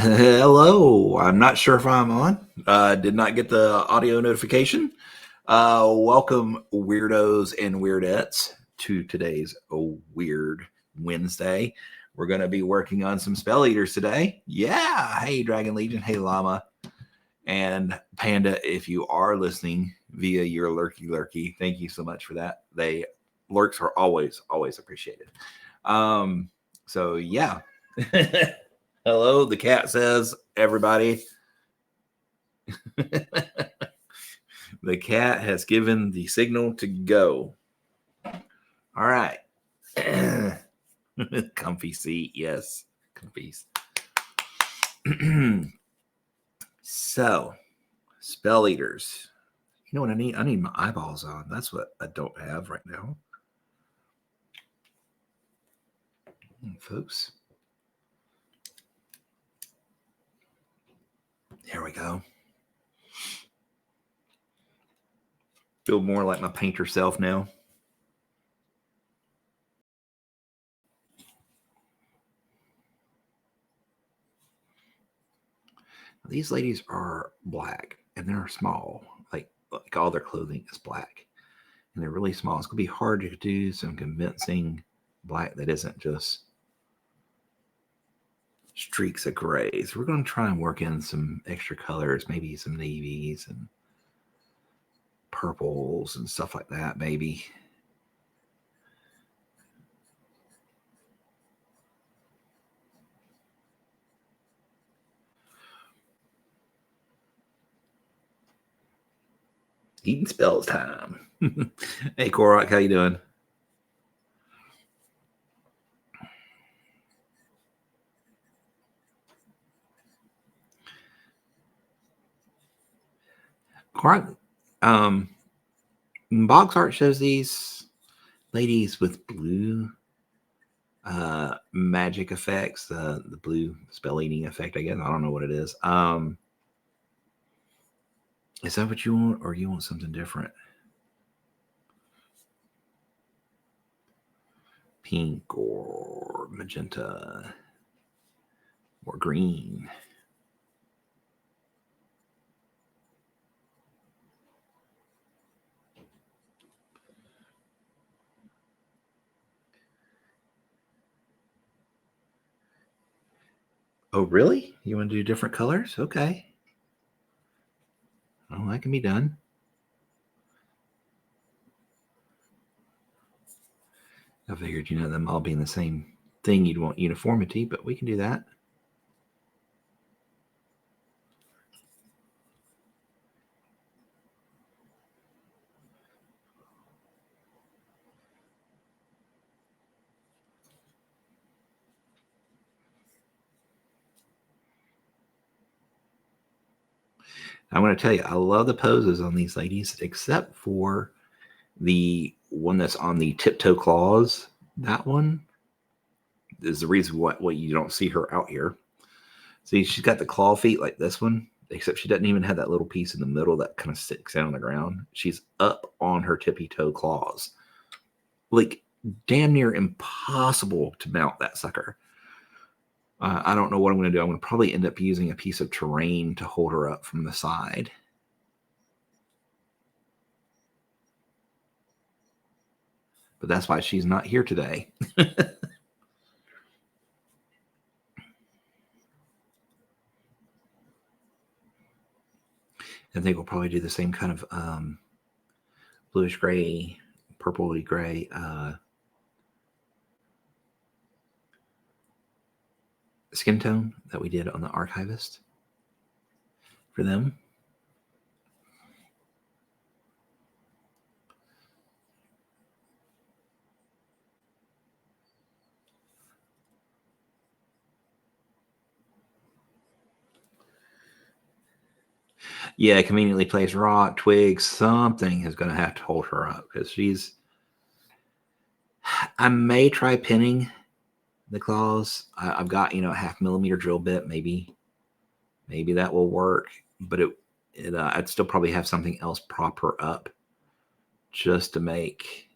Hello. I'm not sure if I'm on. Did not get the audio notification. Welcome, weirdos and weirdettes, to today's Weird Wednesday. We're going to be working on some Spelleaters today. Yeah. Hey, Dragon Legion. Hey, Llama. And Panda, if you are listening via your lurky, thank you so much for that. Lurks are always appreciated. So, yeah. Hello, the cat says, everybody. The cat has given the signal to go. All right. Comfy seat, yes. Comfies. So, Spelleaters. You know what I need? I need my eyeballs on. That's what I don't have right now. Folks. There we go. Feel more like my painter self now. These ladies are black and they're small. Like all their clothing is black. And they're really small. It's going to be hard to do some convincing black that isn't just streaks of grays. We're going to try and work in some extra colors, maybe some navies and purples and stuff like that, maybe. Eating spells time. Hey, Korok, how you doing? Korok, Box Art shows these ladies with blue magic effects, the blue spell eating effect, I guess. I don't know what it is. Is that what you want, or you want something different? Pink or magenta or green? Oh, really? You want to do different colors? Okay. Oh, that can be done. I figured, them all being the same thing, you'd want uniformity, but we can do that. I'm going to tell you, I love the poses on these ladies, except for the one that's on the tiptoe claws. That one is the reason why you don't see her out here. See, she's got the claw feet like this one, except she doesn't even have that little piece in the middle that kind of sticks out on the ground. She's up on her tippy toe claws. Like, damn near impossible to mount that sucker. I don't know what I'm going to do. I'm going to probably end up using a piece of terrain to hold her up from the side. But that's why she's not here today. I think we'll probably do the same kind of bluish gray, purpley gray skin tone that we did on the Archivist for them. Yeah, conveniently placed rock, twig, something is going to have to hold her up because she's. I may try pinning the claws. I've got a 0.5 millimeter drill bit. Maybe that will work, but I'd still probably have something else prop her up, just to make,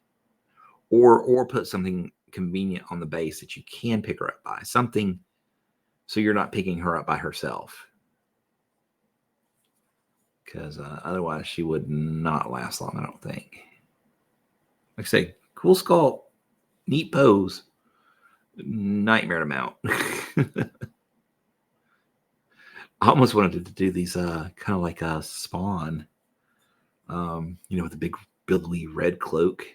or put something convenient on the base that you can pick her up by, something so you're not picking her up by herself. Because otherwise she would not last long, I don't think. Like I say, cool sculpt, neat pose, nightmare to mount. I almost wanted to do these kind of like a Spawn, with the big billowy red cloak.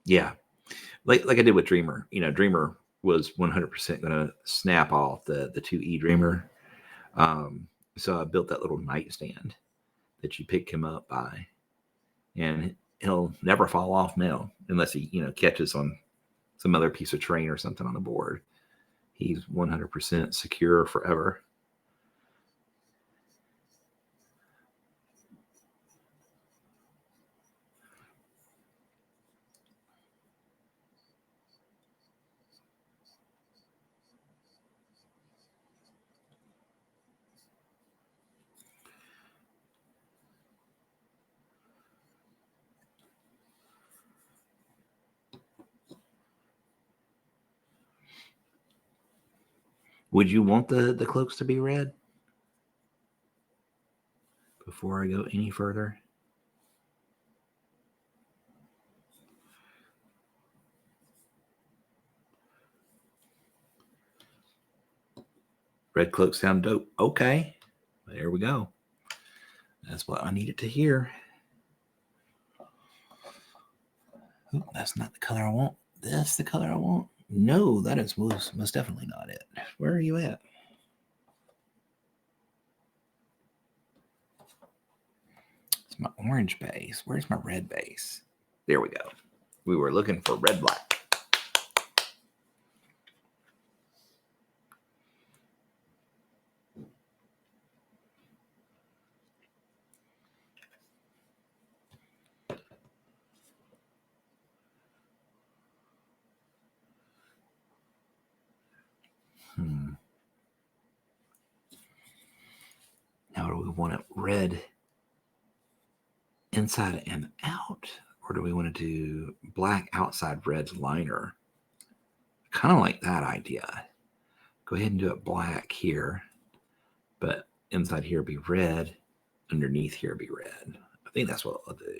Yeah, like I did with Dreamer. Dreamer was 100% going to snap off the 2E Dreamer. So I built that little nightstand that you pick him up by, and he'll never fall off now unless he catches on some other piece of terrain or something on the board. He's 100% secure forever. Would you want the cloaks to be red? Before I go any further. Red cloaks sound dope. Okay. There we go. That's what I needed to hear. Oh, that's not the color I want. That's the color I want. No, that is most definitely not it. Where are you at? It's my orange base. Where's my red base? There we go. We were looking for red black. Now, do we want it red inside and out? Or do we want to do black outside, red liner? Kind of like that idea. Go ahead and do it black here, but inside here be red, underneath here be red. I think that's what I'll do.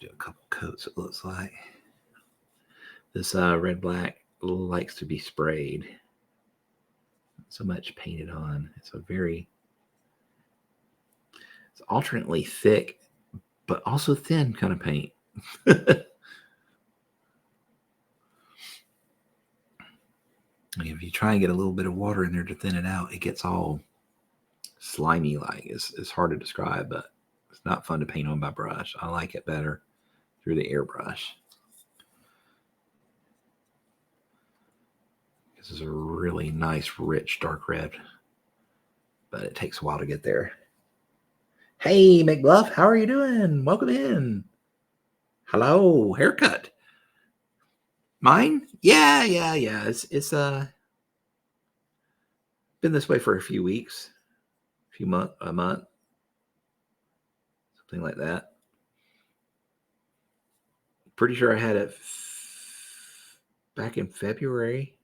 Do a couple coats, it looks like. This red black likes to be sprayed. Not so much painted on. It's alternately thick, but also thin kind of paint. If you try and get a little bit of water in there to thin it out, it gets all slimy like. It's hard to describe, but it's not fun to paint on by brush. I like it better through the airbrush. This is a really nice, rich, dark red, but it takes a while to get there. Hey, McBluff, how are you doing? Welcome in. Hello, haircut. Mine? Yeah. It's been this way for a few weeks, a month, something like that. Pretty sure I had it back in February.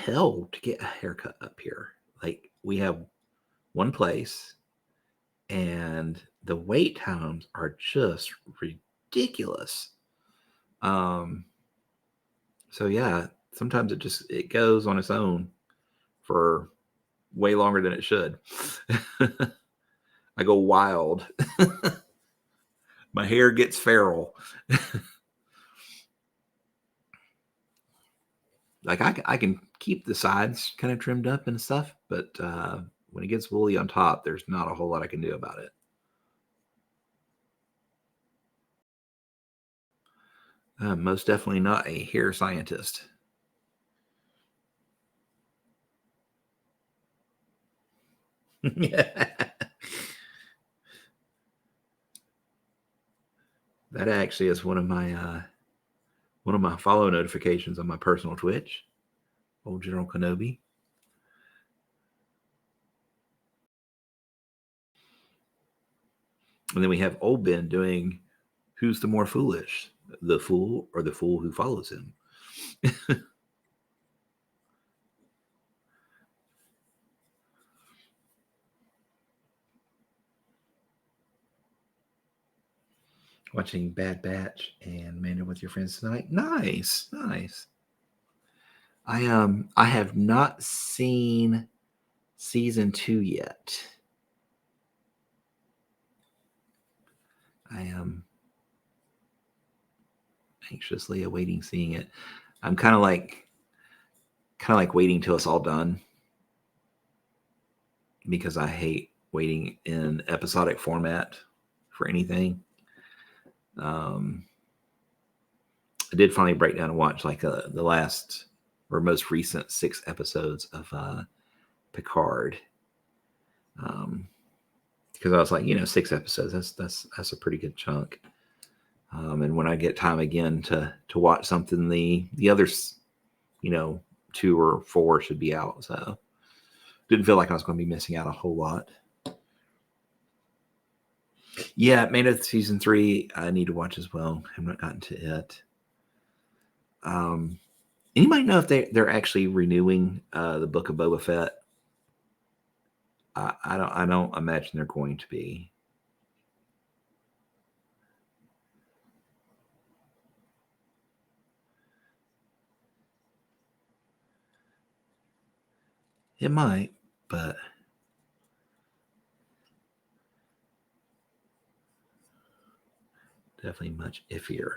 hell to get a haircut up here. Like, we have one place, and the wait times are just ridiculous. So yeah, sometimes it goes on its own for way longer than it should. I go wild. My hair gets feral. Like, I can keep the sides kind of trimmed up and stuff, but when it gets woolly on top, there's not a whole lot I can do about it. Most definitely not a hair scientist. That actually is one of my follow notifications on my personal Twitch. Old General Kenobi. And then we have Old Ben doing Who's the More Foolish, the fool or the fool who follows him? Watching Bad Batch and Mando with your friends tonight. Nice, nice. I have not seen season 2 yet. I am anxiously awaiting seeing it. I'm kind of like waiting till it's all done, because I hate waiting in episodic format for anything. I did finally break down and watch like the last or most recent 6 episodes of Picard, because I was like, 6 episodes, that's a pretty good chunk. And when I get time again to watch something, the others, 2 or 4 should be out. So didn't feel like I was going to be missing out a whole lot. Yeah, Mando season 3 I need to watch as well. I have not gotten to it. Anybody know if they're actually renewing the Book of Boba Fett? I don't imagine they're going to be. It might, but definitely much iffier.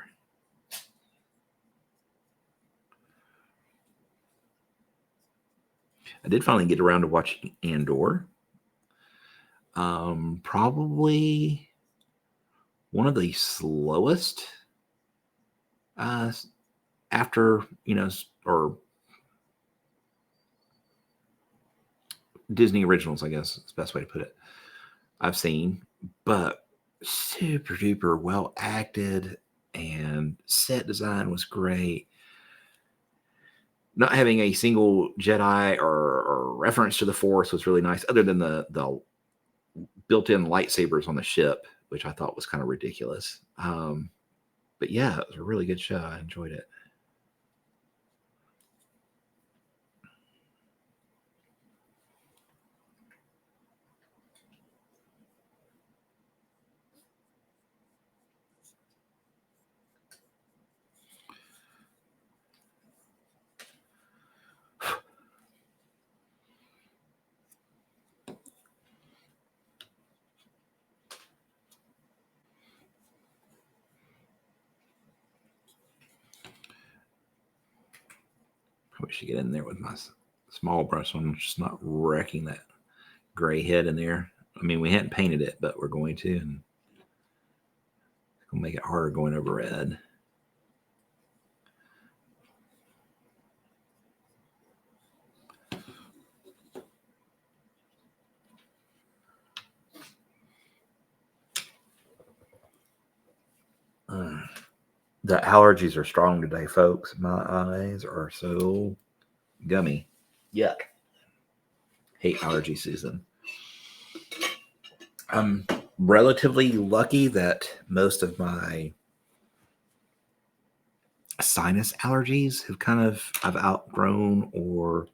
I did finally get around to watching Andor. Probably one of the slowest after, or Disney originals, I guess is the best way to put it, I've seen, but super duper well acted, and set design was great. Not having a single Jedi or reference to the Force was really nice, other than the built-in lightsabers on the ship, which I thought was kind of ridiculous. But yeah, it was a really good show. I enjoyed it. Probably should get in there with my small brush so I'm just not wrecking that gray head in there. I mean, we hadn't painted it, but we're going to, and it's going to make it harder going over red. The allergies are strong today, folks. My eyes are so gummy. Yuck. Hate allergy season. I'm relatively lucky that most of my sinus allergies I've outgrown or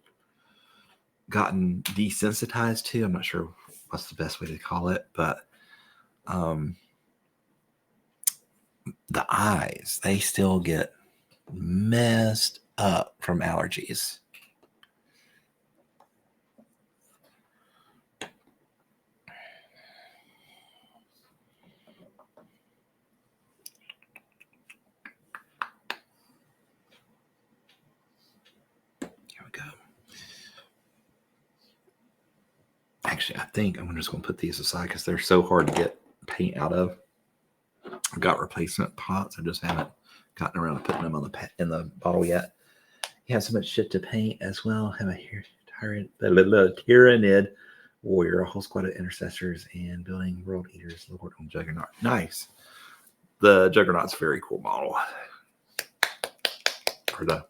gotten desensitized to. I'm not sure what's the best way to call it, but the eyes, they still get messed up from allergies. Here we go. Actually, I think I'm just going to put these aside because they're so hard to get paint out of. I've got replacement pots. I just haven't gotten around to putting them on in the bottle yet. You have so much shit to paint as well. Have a Tyranid warrior, a whole squad of intercessors, and building world eaters, Lord on Juggernaut. Nice. The Juggernaut's a very cool model. Or the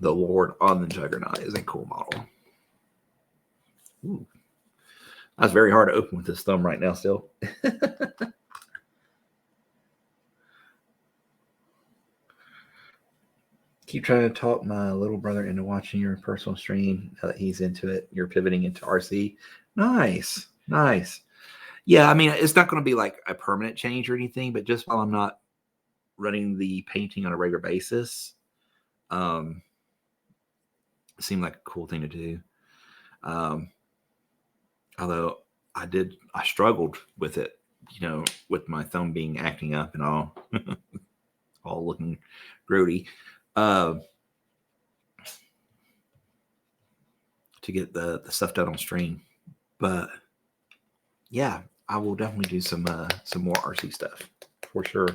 Lord on the Juggernaut is a cool model. Ooh. That's very hard to open with this thumb right now still. Keep trying to talk my little brother into watching your personal stream. Now that he's into it, you're pivoting into RC. Nice. Yeah, I mean, it's not going to be like a permanent change or anything, but just while I'm not running the painting on a regular basis, it seemed like a cool thing to do. Although I struggled with it, with my thumb acting up and all, all looking grody, to get the stuff done on stream. But yeah, I will definitely do some more RC stuff for sure.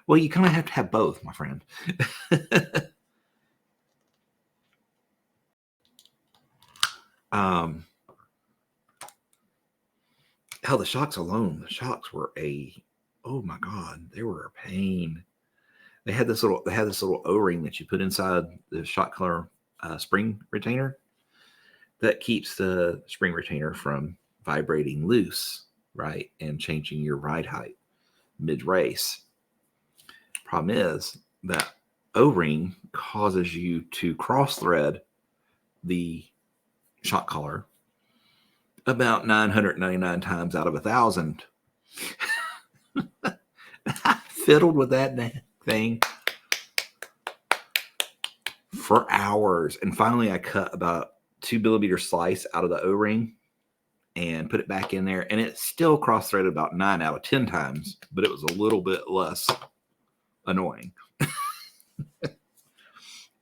Well, you kind of have to have both, my friend. Hell, the shocks alone, were oh my God, they were a pain. They had this little O-ring that you put inside the shock color spring retainer that keeps the spring retainer from vibrating loose, right, and changing your ride height mid-race. Problem is that O-ring causes you to cross-thread the shock collar about 999 times out of 1,000. I fiddled with that thing for hours, and finally I cut about 2 millimeter slice out of the O-ring and put it back in there, and it still cross-threaded about 9 out of 10 times, but it was a little bit less annoying.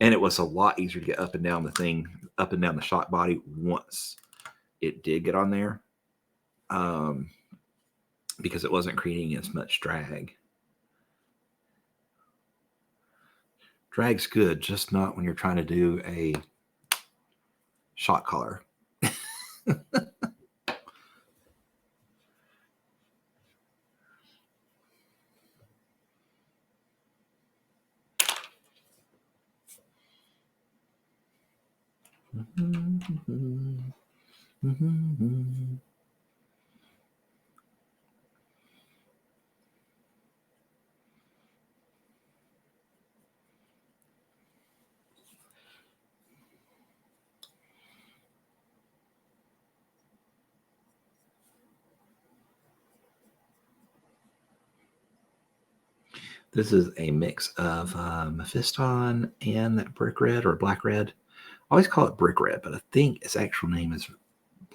And it was a lot easier to get up and down the shock body once it did get on there, because it wasn't creating as much drag. Drag's good, just not when you're trying to do a shock collar. This is a mix of Mephiston and that brick red or black red. I always call it brick red, but I think its actual name is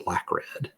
black red.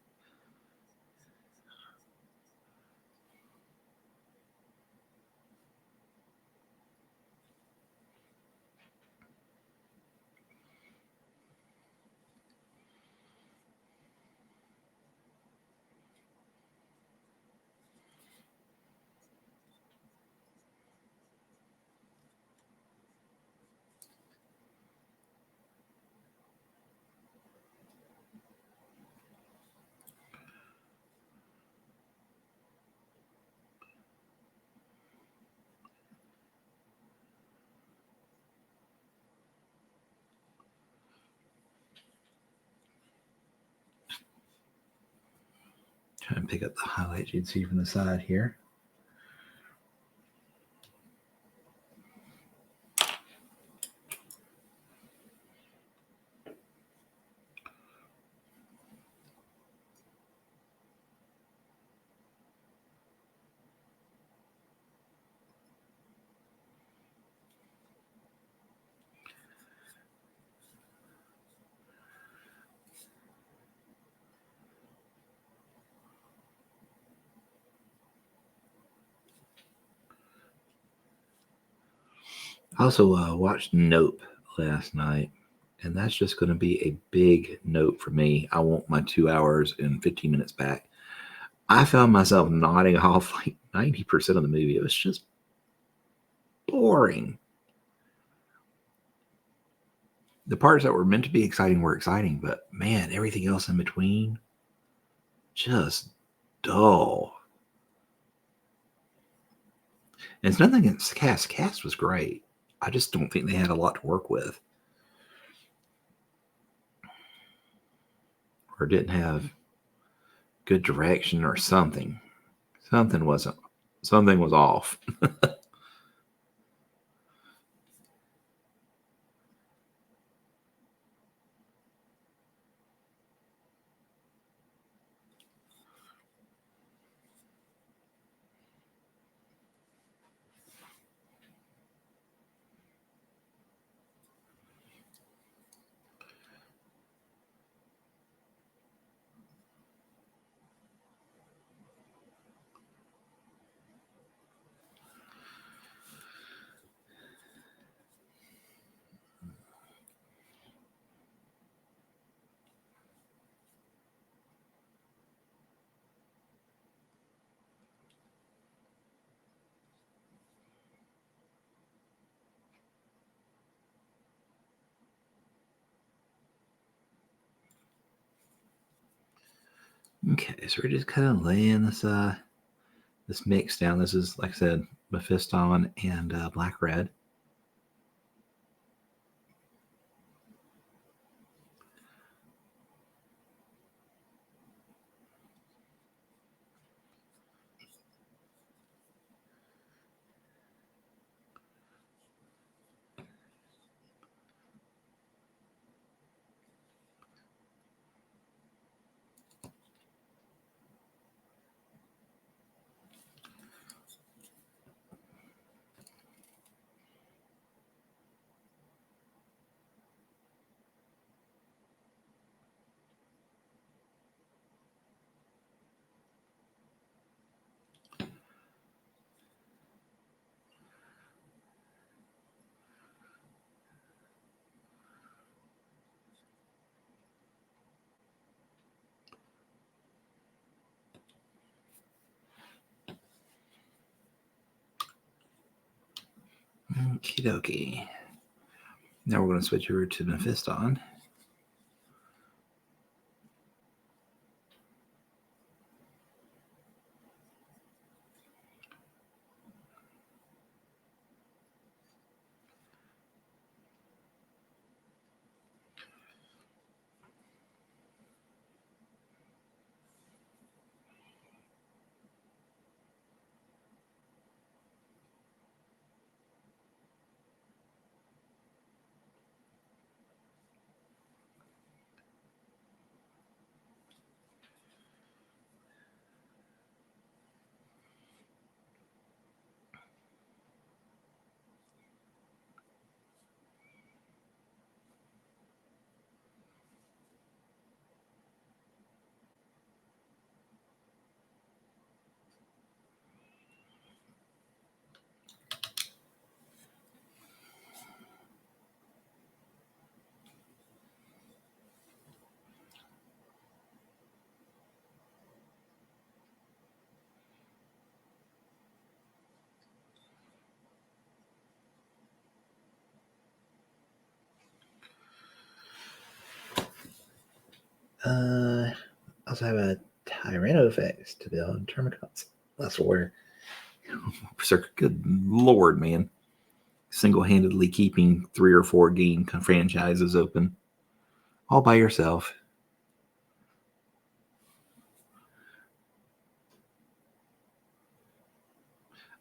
Try and pick up the highlights you'd see from the side here. I also watched Nope last night, and that's just going to be a big note for me. I want my 2 hours and 15 minutes back. I found myself nodding off like 90% of the movie. It was just boring. The parts that were meant to be exciting were exciting, but man, everything else in between, just dull. And it's nothing against the cast. The cast was great. I just don't think they had a lot to work with, or didn't have good direction, or something. Something wasn't. Something was off. Okay, so we're just kind of laying this mix down. This is, like I said, Mephiston and Black Red. Okie dokie. Now we're going to switch over to Mephiston. Also have a Tyrannofax to build Termagants. That's where, good lord, man. Single handedly keeping 3 or 4 game franchises open all by yourself.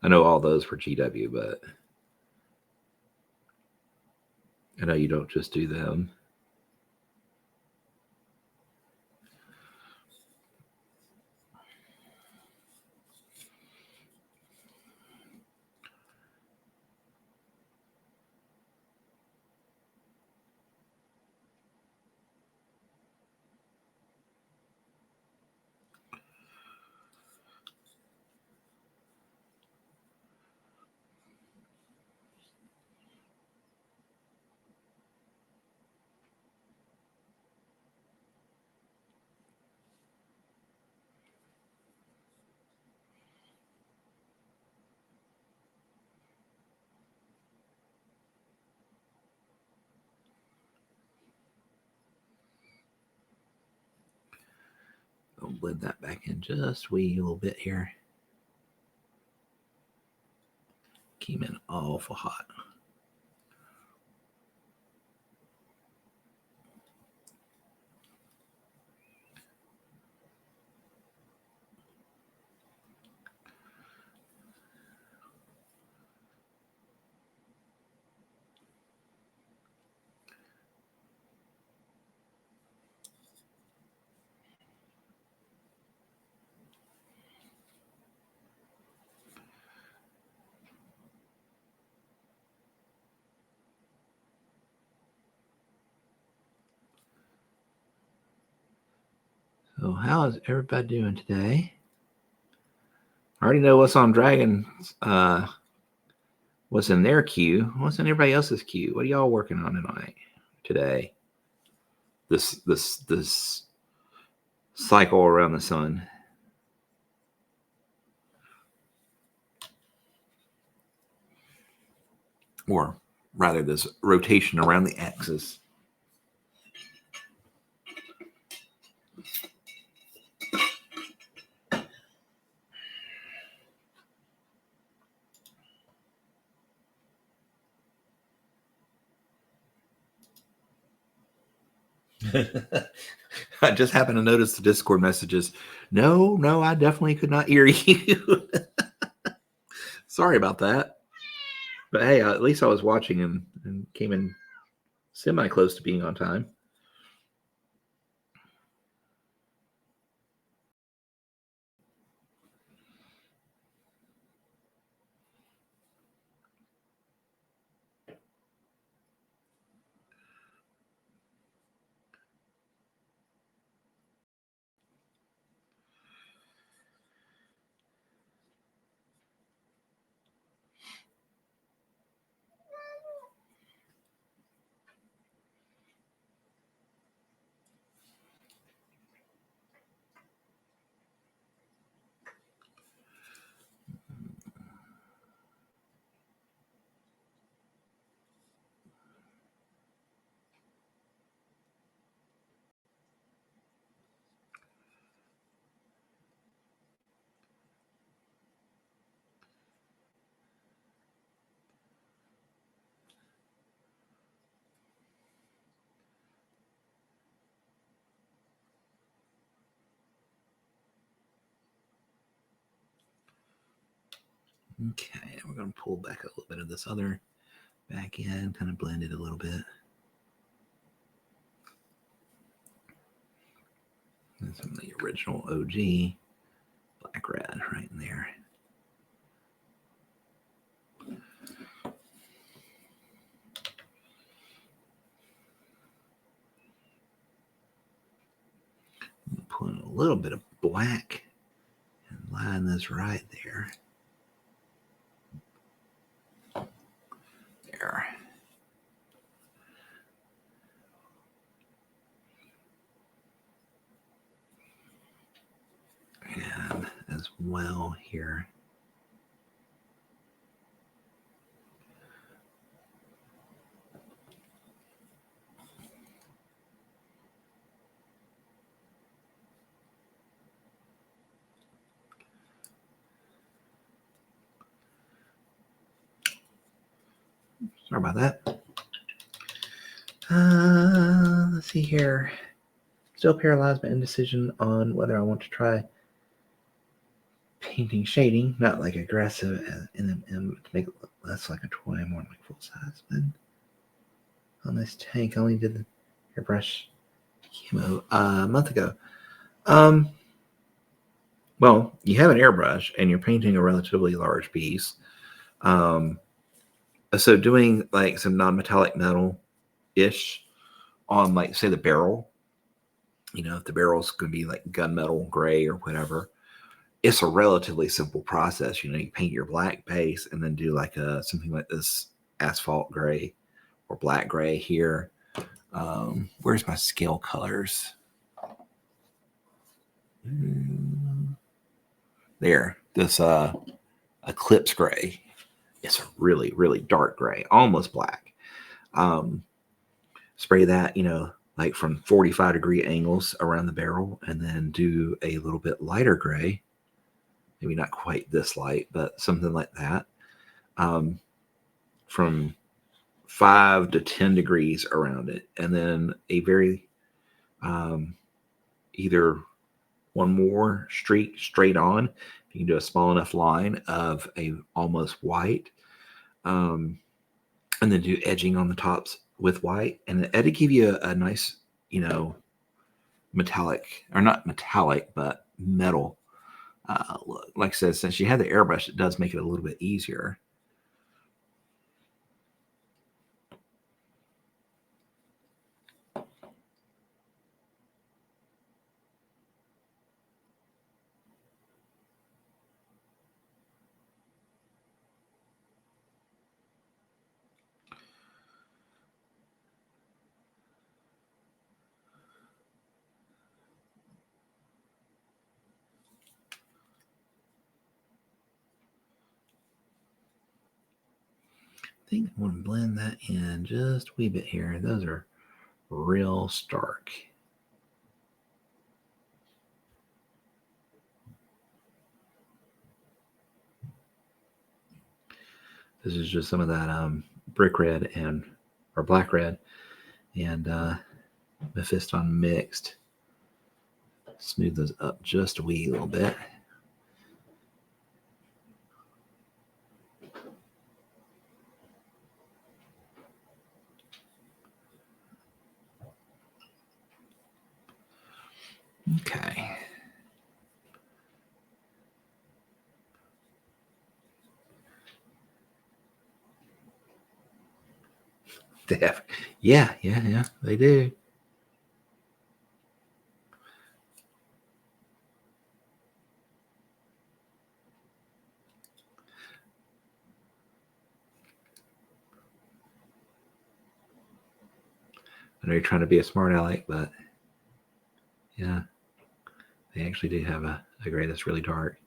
I know all those for GW, but I know you don't just do them. I'll blend that back in just a wee little bit here. Came in awful hot. So how is everybody doing today? I already know what's on Dragon. What's in their queue? What's in everybody else's queue? What are y'all working on tonight? Today? This cycle around the sun. Or rather, this rotation around the axis. I just happened to notice the Discord messages. No, I definitely could not hear you. Sorry about that. But hey, at least I was watching and came in semi close to being on time. Okay, we're going to pull back a little bit of this other back in, kind of blend it a little bit. And some of the original OG black red right in there. Put in a little bit of black and line this right there. There. And as well here. Sorry about that. Let's see here. Still paralyzed by indecision on whether I want to try painting shading, not like aggressive and to make it look less like a toy, more like full size. But on this tank, I only did the airbrush chemo a month ago. Well, you have an airbrush and you're painting a relatively large piece. So doing like some non-metallic metal-ish on, like, say, the barrel, if the barrel's going to be like gunmetal gray or whatever, it's a relatively simple process. You paint your black base and then do like something like this asphalt gray or black gray here. Where's my scale colors? There, this Eclipse gray. It's a really, really dark gray, almost black. Spray that, like from 45-degree angles around the barrel, and then do a little bit lighter gray, maybe not quite this light, but something like that, from 5 to 10 degrees around it, and then a very either one more streak straight on. You can do a small enough line of a almost white, and then do edging on the tops with white, and it'll give you a nice, metallic, or not metallic, but metal look. Like I said, since you have the airbrush, it does make it a little bit easier. I think I want to blend that in just a wee bit here. Those are real stark. This is just some of that brick red or black red and Mephiston mixed. Smooth those up just a wee little bit. Okay. Yeah, they do. I know you're trying to be a smart aleck, but yeah, they actually do have a gray that's really dark.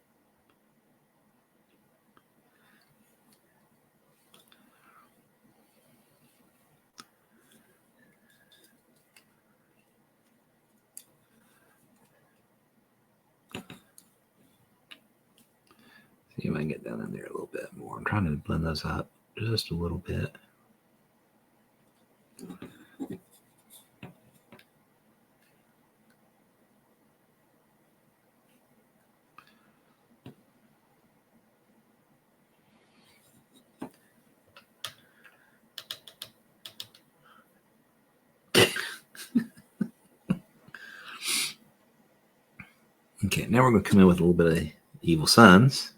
See if I can get down in there a little bit more. I'm trying to blend those up just a little bit. Okay, now we're going to come in with a little bit of Evil Sons.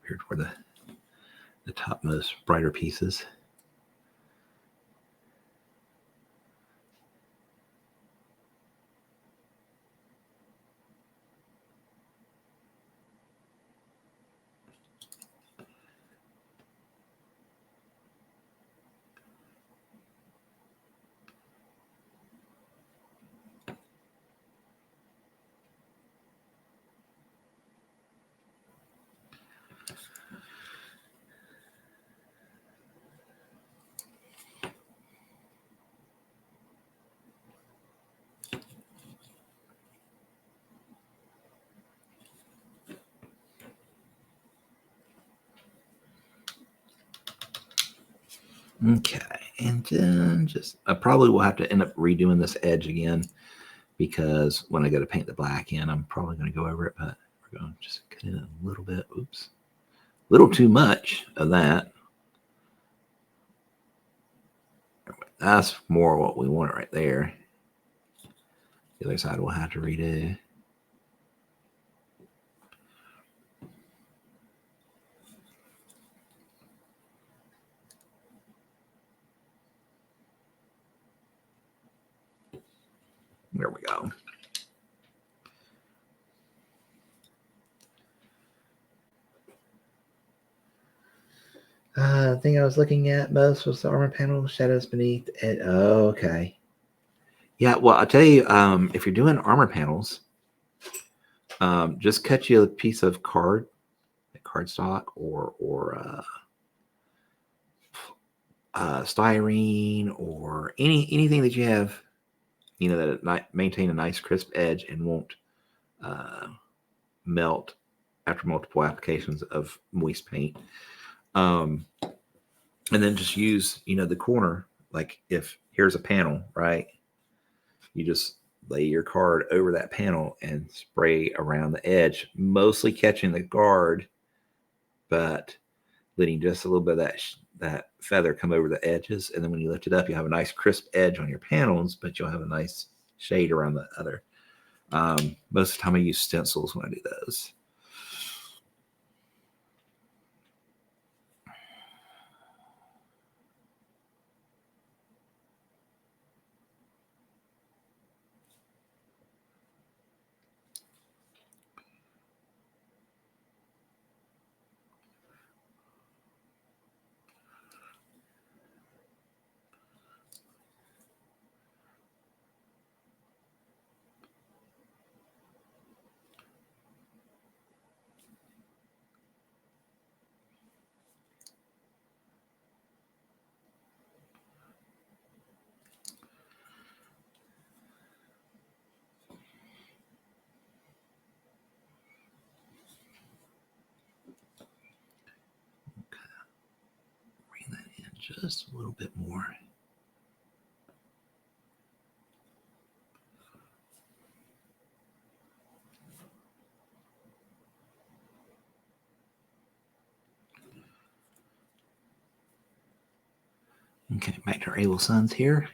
Here toward the topmost brighter pieces. Okay, and then I probably will have to end up redoing this edge again, because when I go to paint the black in, I'm probably going to go over it, but we're going to just cut in a little bit. Oops. A little too much of that. That's more what we want right there. The other side we'll have to redo. There we go. The thing I was looking at most was the armor panel, shadows beneath it. Oh, okay. Yeah, well, I'll tell you, if you're doing armor panels, just cut you a piece of card cardstock or styrene or anything that you have, that it maintain a nice crisp edge and won't melt after multiple applications of moist paint. And then just use, the corner, like if here's a panel, right? You just lay your card over that panel and spray around the edge, mostly catching the guard, but letting just a little bit of that feather come over the edges. And then when you lift it up, you have a nice crisp edge on your panels, but you'll have a nice shade around the other. Most of the time I use stencils when I do those. Bring that in just a little bit more. Okay, back to our Able Sons here.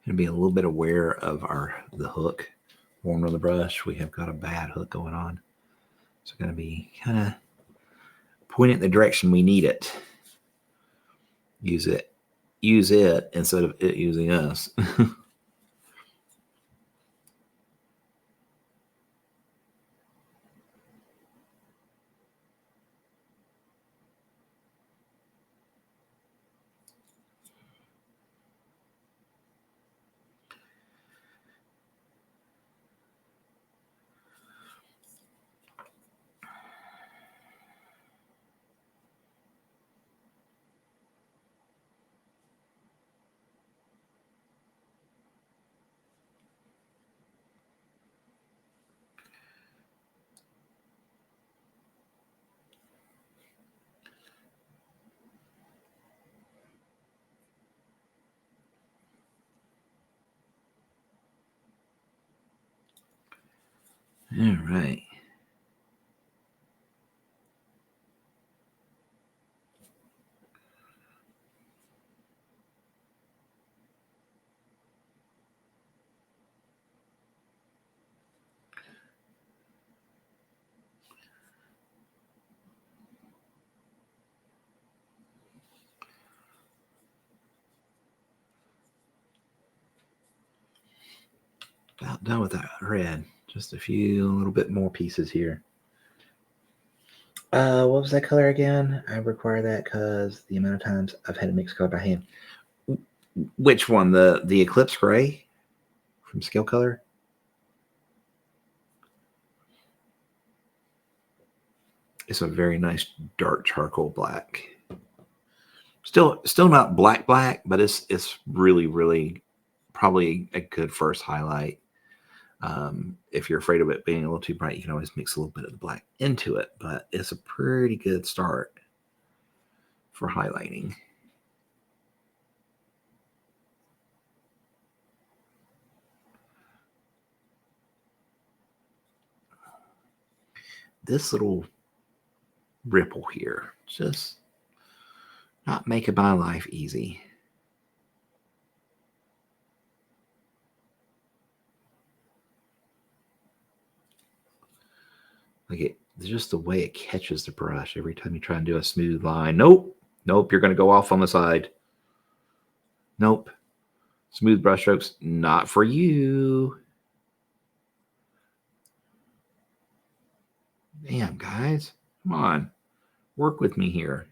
Going to be a little bit aware of the hook formed on the brush. We have got a bad hook going on. So going to be kind of point it in the direction we need it. Use it instead of it using us. All right. About done with that red. Just a few little bit more pieces here. What was that color again? I require that because the amount of times I've had to mix color by hand. Which one? The Eclipse Gray from Scale Color? It's a very nice dark charcoal black. Still not black, but it's really probably a good first highlight. If you're afraid of it being a little too bright, you can always mix a little bit of the black into it, but it's a pretty good start for highlighting. This little ripple here, just not making my life easy. Like just the way it catches the brush every time you try and do a smooth line. Nope, you're going to go off on the side. Nope. Smooth brush strokes, not for you. Damn, guys. Come on. Work with me here.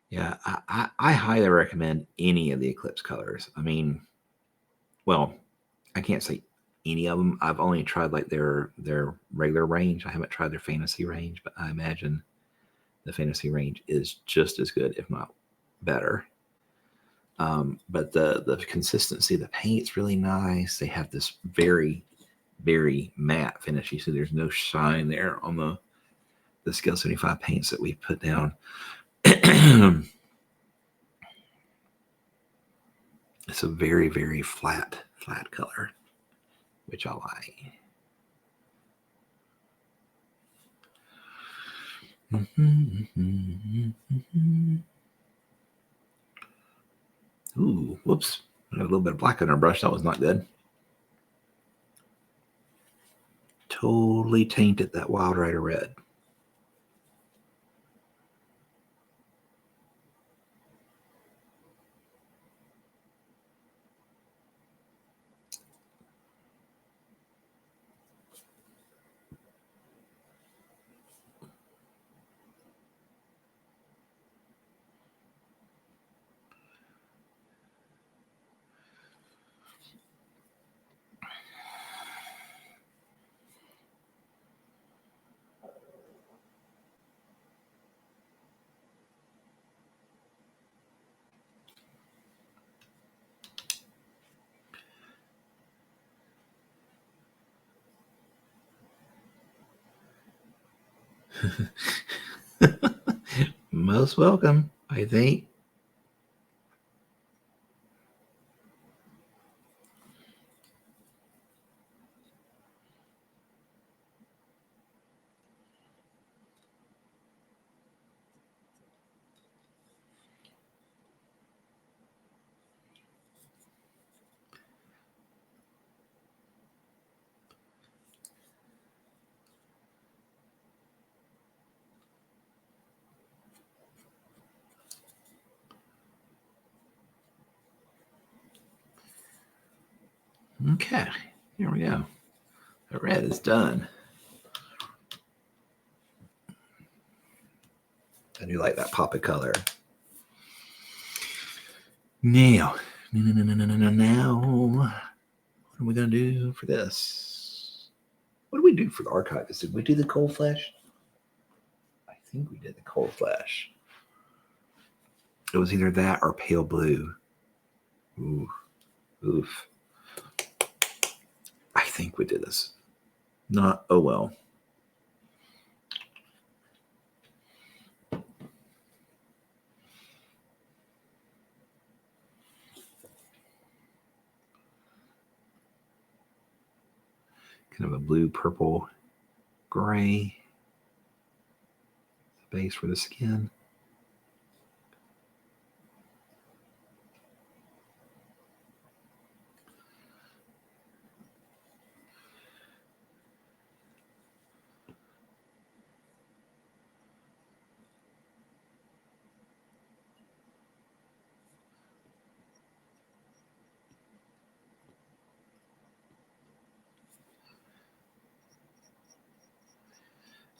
Yeah, I highly recommend any of the Eclipse colors. I mean, well, I can't say any of them. I've only tried like their regular range. I haven't tried their fantasy range, but I imagine the fantasy range is just as good, if not better. But the consistency of the paint's really nice. They have this very matte finish. You see, there's no shine there on the Scale 75 paints that we put down. It's a very flat color, which I like. Ooh, whoops. I got a little bit of black on our brush. That was not good. Totally tainted that Wild Rider red. Most welcome, I think. Okay, here we go. The red is done. I do like that pop of color. Now, what are we going to do for this? What did we do for the archives? Did we do the cold flash? I think we did the cold flash. It was either that or pale blue. Ooh, oof. I think we did this. Not, oh well. Kind of a blue, purple, gray base for the skin.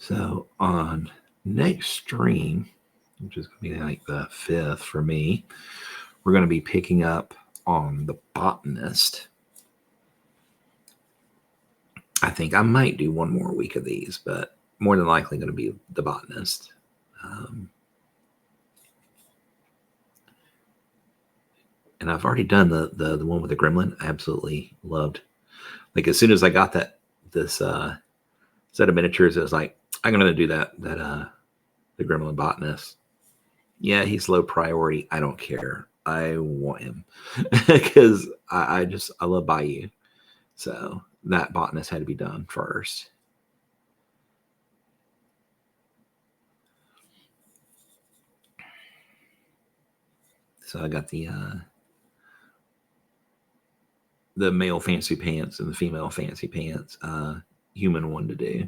So on next stream, which is going to be like the 5th for me, we're going to be picking up on the Botanist. I think I might do one more week of these, but more than likely going to be the Botanist. And I've already done the one with the gremlin. I absolutely loved. Like as soon as I got this set of miniatures, it was like, I'm gonna do that the gremlin botanist. Yeah, he's low priority. I don't care. I want him because I love Bayou. So that botanist had to be done first. So I got the male fancy pants and the female fancy pants human one to do.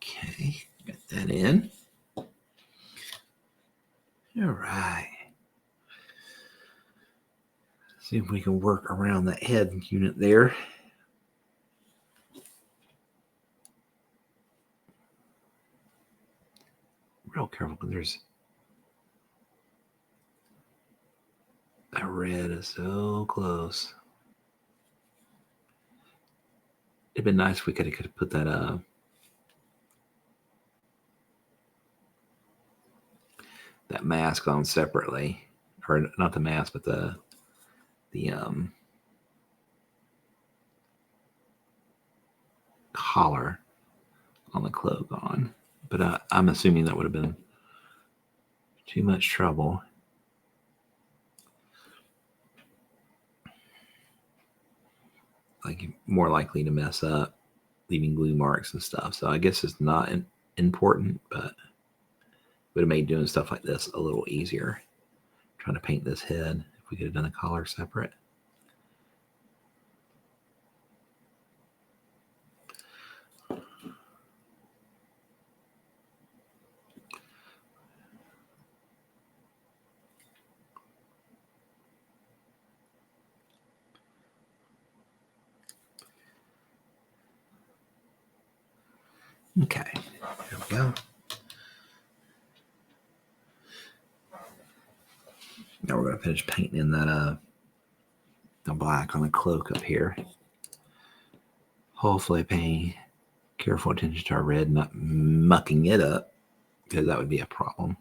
Okay, got that in. All right. See if we can work around that head unit there. Real careful because there's that red is so close. It'd been nice if we could have put that that mask on separately, or not the mask, but the collar on the cloak on. But I'm assuming that would have been too much trouble. Like more likely to mess up, leaving glue marks and stuff. So I guess it's not important, but would have made doing stuff like this a little easier. Trying to paint this head, if we could have done the collar separate. Okay, there we go. Now we're going to finish painting in that the black on the cloak up here. Hopefully paying careful attention to our red, not mucking it up, because that would be a problem.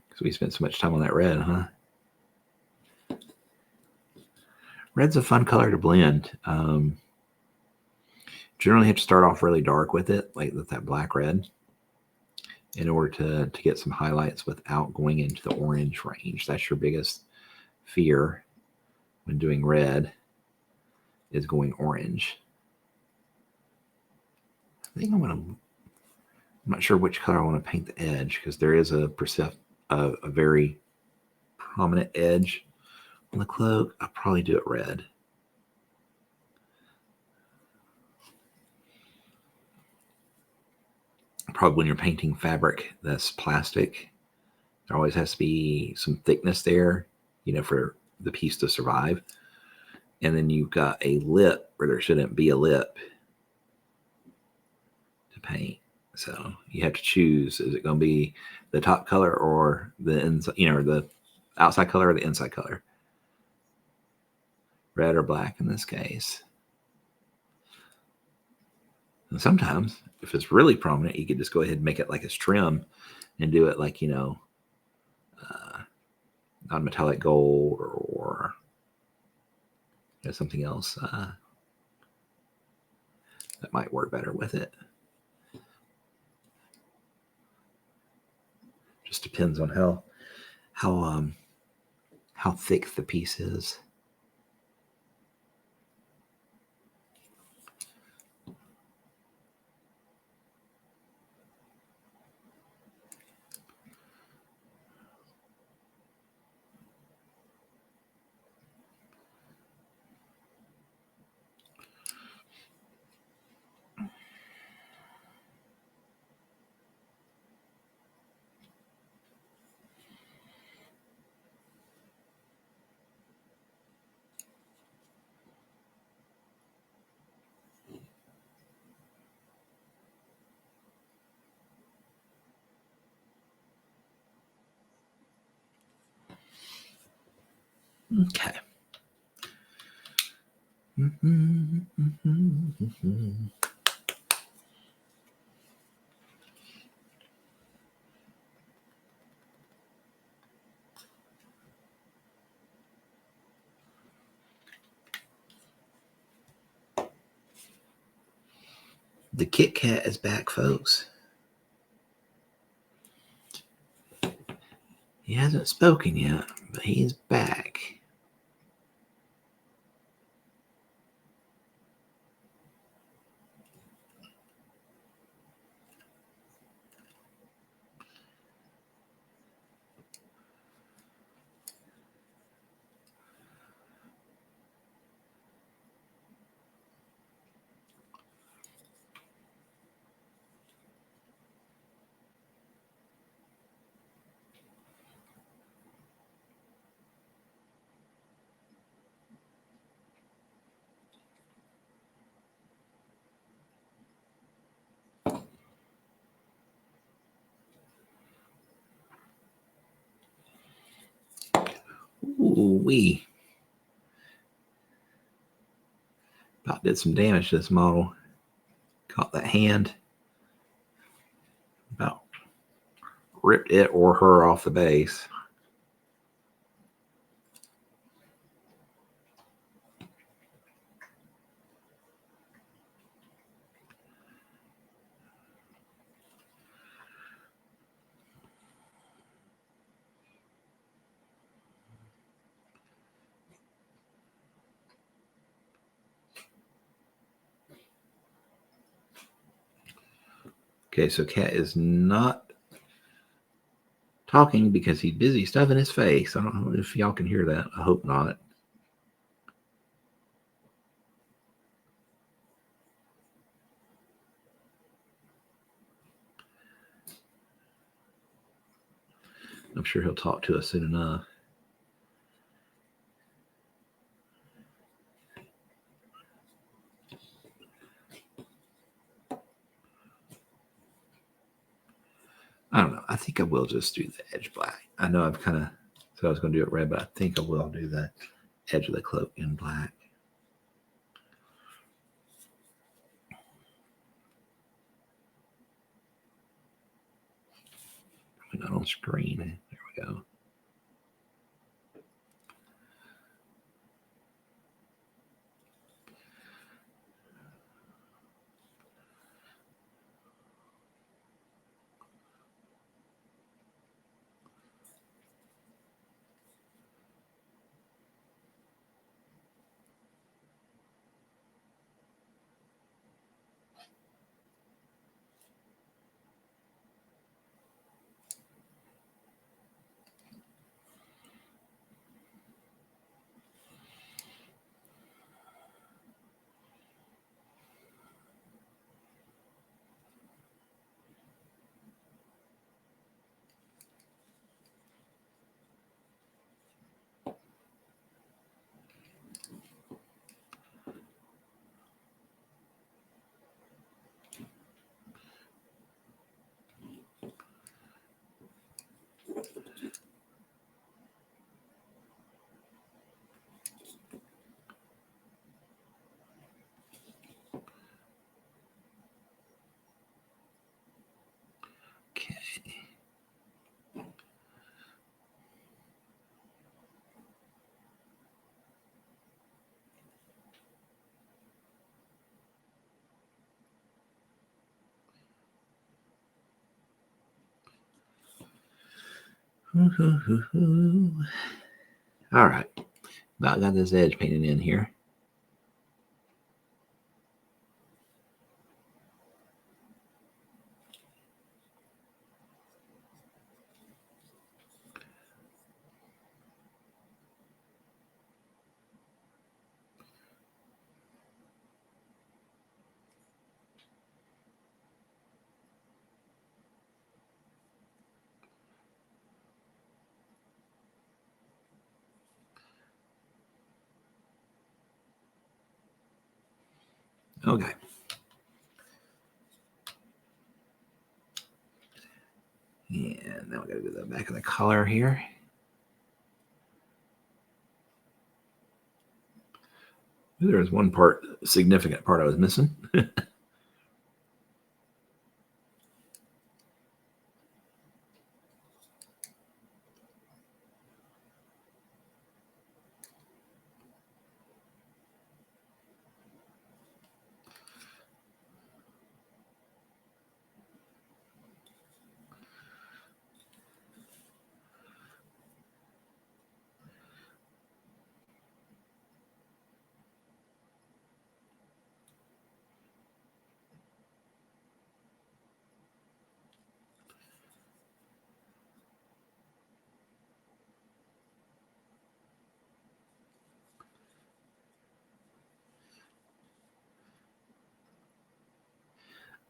Because we spent so much time on that red, huh? Red's a fun color to blend. Generally have to start off really dark with it, like with that black red, in order to get some highlights without going into the orange range. That's your biggest fear when doing red, is going orange. I think I'm not sure which color I want to paint the edge, because there is a very prominent edge on the cloak. I'll probably do it red. Probably when you're painting fabric that's plastic, there always has to be some thickness there, for the piece to survive. And then you've got a lip where there shouldn't be a lip to paint. So you have to choose, is it going to be the top color or the inside, the outside color or the inside color? Red or black in this case. And sometimes, if it's really prominent, you could just go ahead and make it like a trim and do it like, non-metallic gold or something else that might work better with it. depends on how thick the piece is. Okay. The Kit Kat is back, folks. He hasn't spoken yet, but he's back. Ooh, wee. About did some damage to this model. Caught that hand. About ripped it or her off the base. Okay, so Cat is not talking because he's busy stuffing his face. I don't know if y'all can hear that. I hope not. I'm sure he'll talk to us soon enough. I don't know. I think I will just do the edge black. I know I've kind of said I was going to do it red, but I think I will do the edge of the cloak in black. Not on screen. There we go. All right. About got this edge painted in here. Okay. And now we got to do the back of the collar here. There was one significant part I was missing.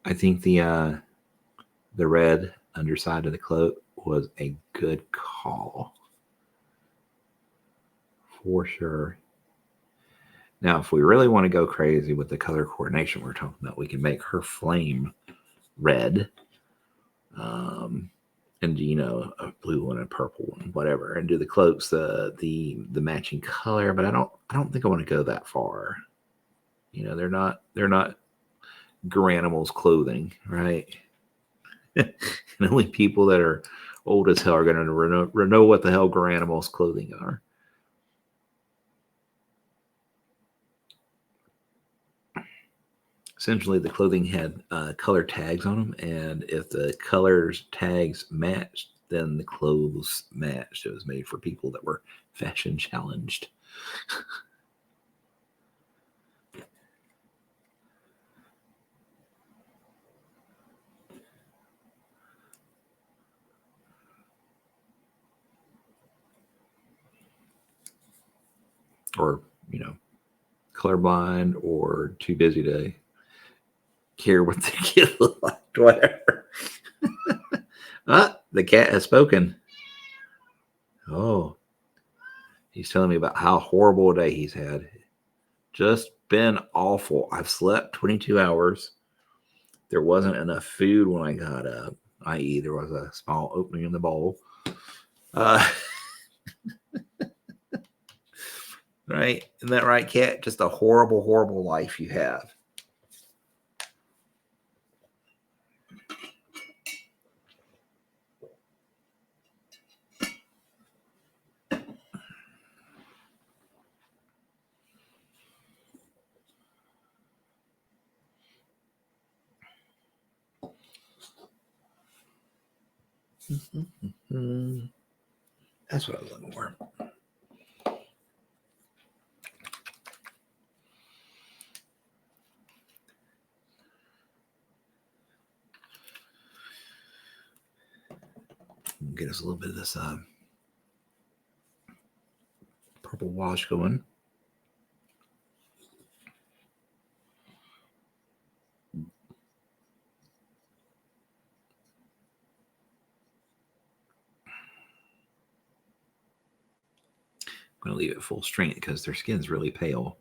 I think the red underside of the cloak was a good call for sure. Now, if we really want to go crazy with the color coordination we're talking about, we can make her flame red, and a blue one and a purple one, whatever, and do the cloaks the matching color. But I don't think I want to go that far. They're not Garanimals clothing, right? And only people that are old as hell are going to know what the hell Garanimals clothing are. Essentially, the clothing had color tags on them, and if the colors tags matched, then the clothes matched. It was made for people that were fashion challenged. Or, colorblind or too busy to care what the kid looked like, whatever. The cat has spoken. Oh, he's telling me about how horrible a day he's had. Just been awful. I've slept 22 hours. There wasn't enough food when I got up, i.e., there was a small opening in the bowl. Right? Isn't that right, Cat? Just a horrible, horrible life you have. That's what I was looking for. Get us a little bit of this purple wash going. I'm going to leave it full strength because their skin's really pale.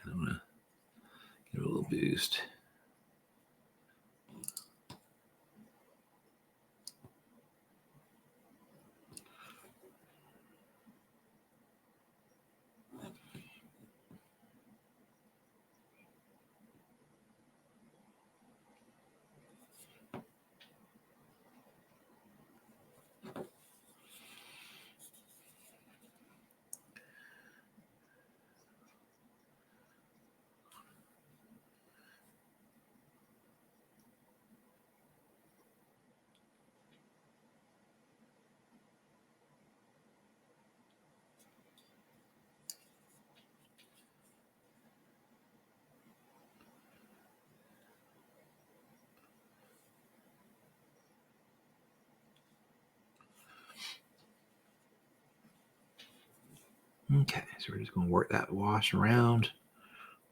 I want to give it a little boost. Okay, so we're just going to work that wash around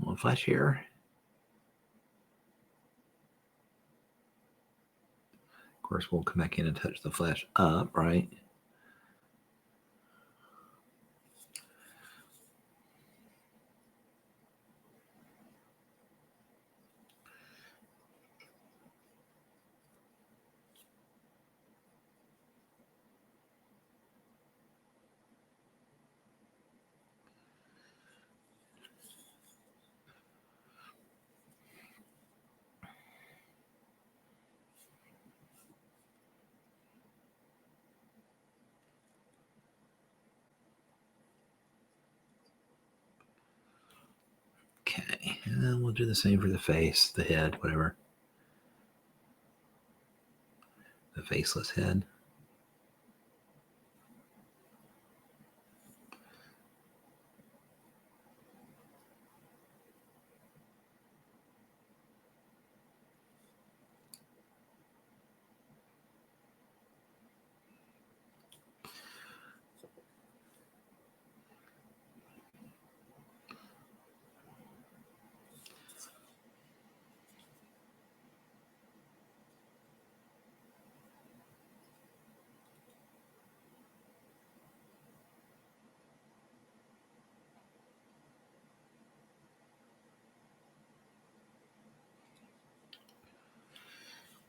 on the flesh here. Of course, we'll come back in and touch the flesh up, right? Okay, and then we'll do the same for the face, the head, whatever. The faceless head.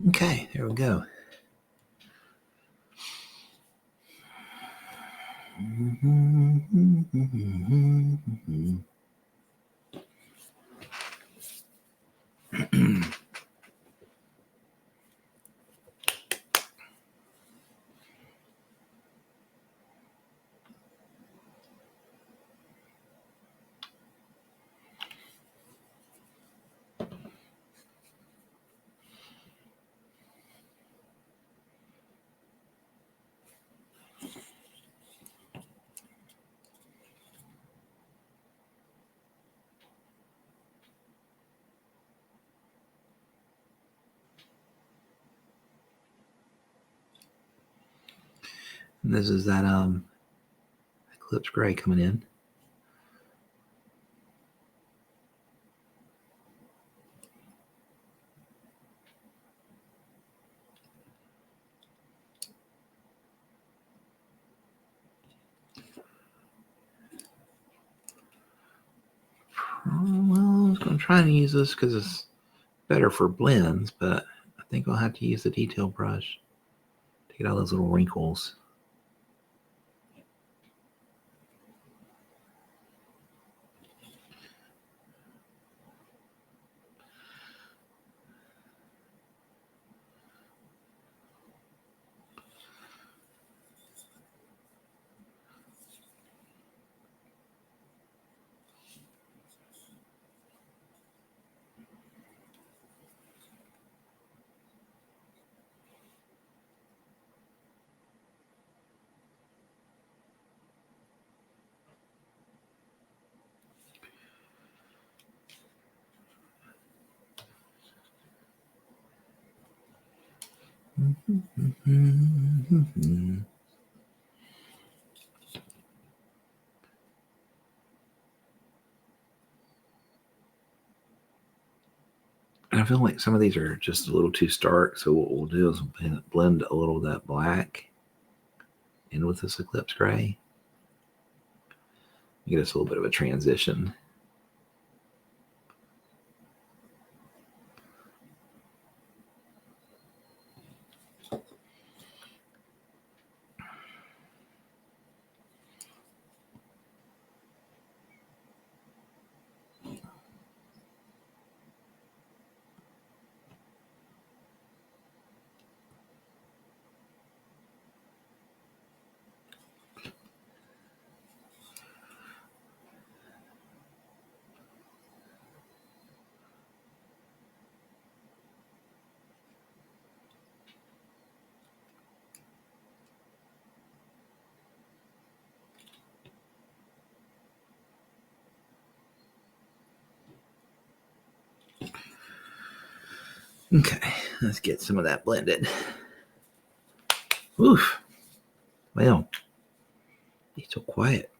Okay, there we go. And this is that Eclipse Gray coming in. Well, I was going to try and use this because it's better for blends, but I think I'll have to use the detail brush to get all those little wrinkles. And I feel like some of these are just a little too stark. So what we'll do is blend a little of that black in with this Eclipse Gray. Get us a little bit of a transition. Okay, let's get some of that blended. Oof. Well, it's so quiet.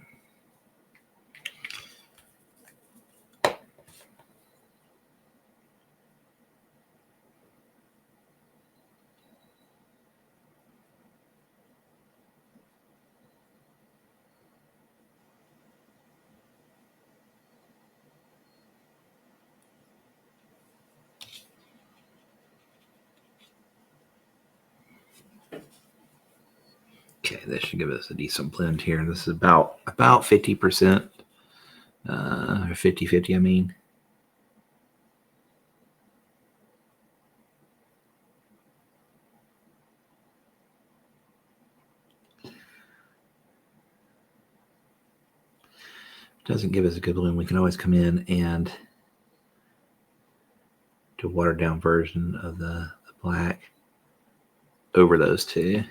Okay, this should give us a decent blend here. This is about 50%, 50-50, I mean. Doesn't give us a good blend. We can always come in and do a watered down version of the black over those two.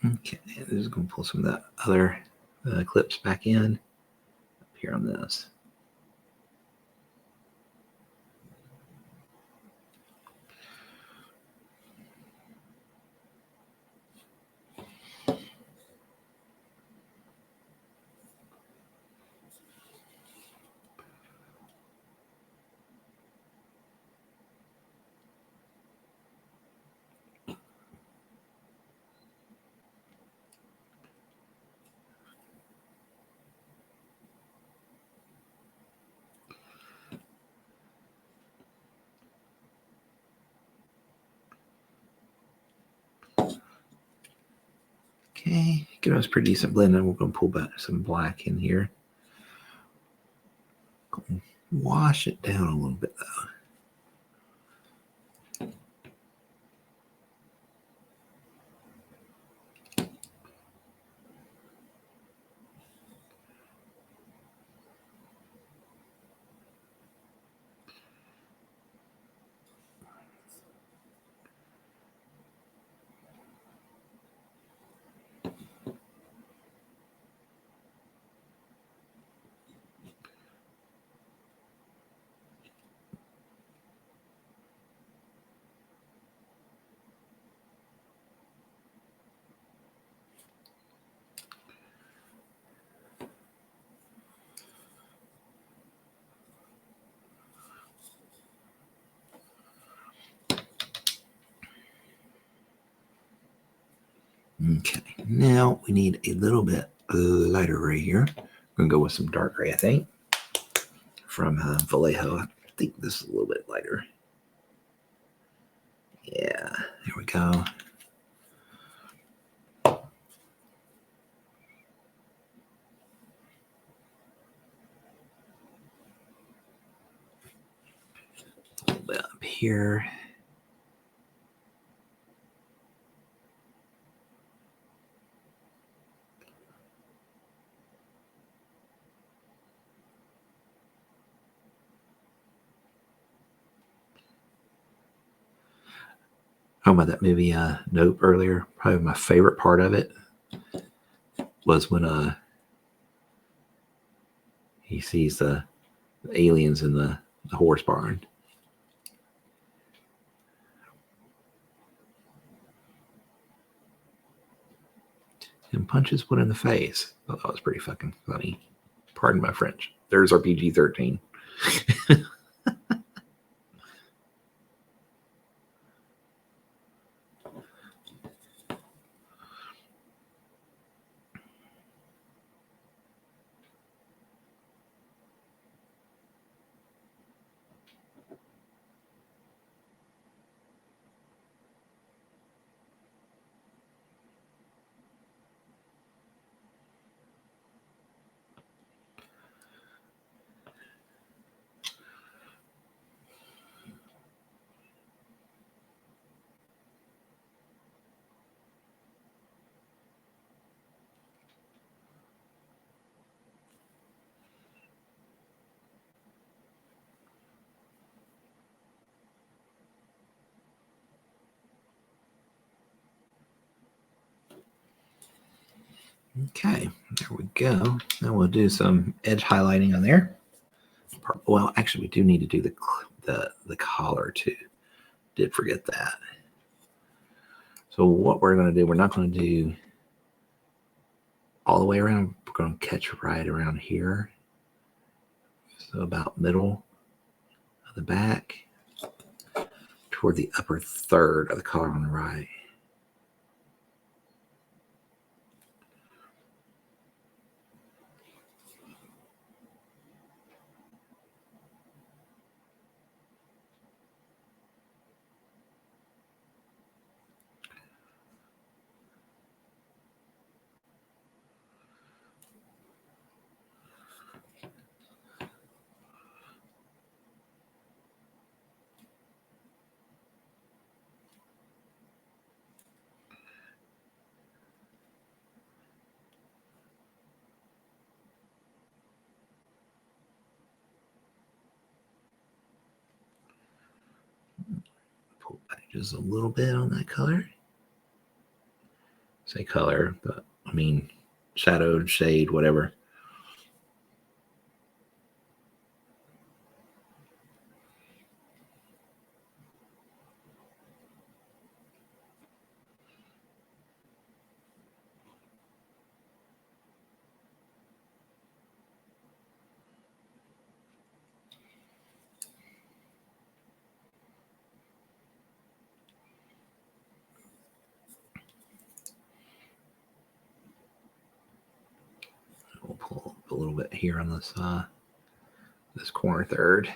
Okay, this is going to pull some of that other clips back in up here on this. Okay, give us a pretty decent blend, and we're going to pull back some black in here. Wash it down a little bit, though. Okay, now we need a little bit lighter gray here. We're going to go with some dark gray, I think, from Vallejo. I think this is a little bit lighter. Yeah, there we go. A little bit up here. About that movie Nope earlier. Probably my favorite part of it was when he sees the aliens in the horse barn. And punches one in the face. I thought that was pretty fucking funny. Pardon my French. There's our PG-13. Okay, there we go. Now we'll do some edge highlighting on there. Well, actually, we do need to do the collar too. Did forget that. So what we're going to do, we're not going to do all the way around. We're going to catch right around here. So about middle of the back toward the upper third of the collar on the right. Pull back just a little bit on that color. Say color, but I mean shadow, shade, whatever. We'll pull up a little bit here on this corner third.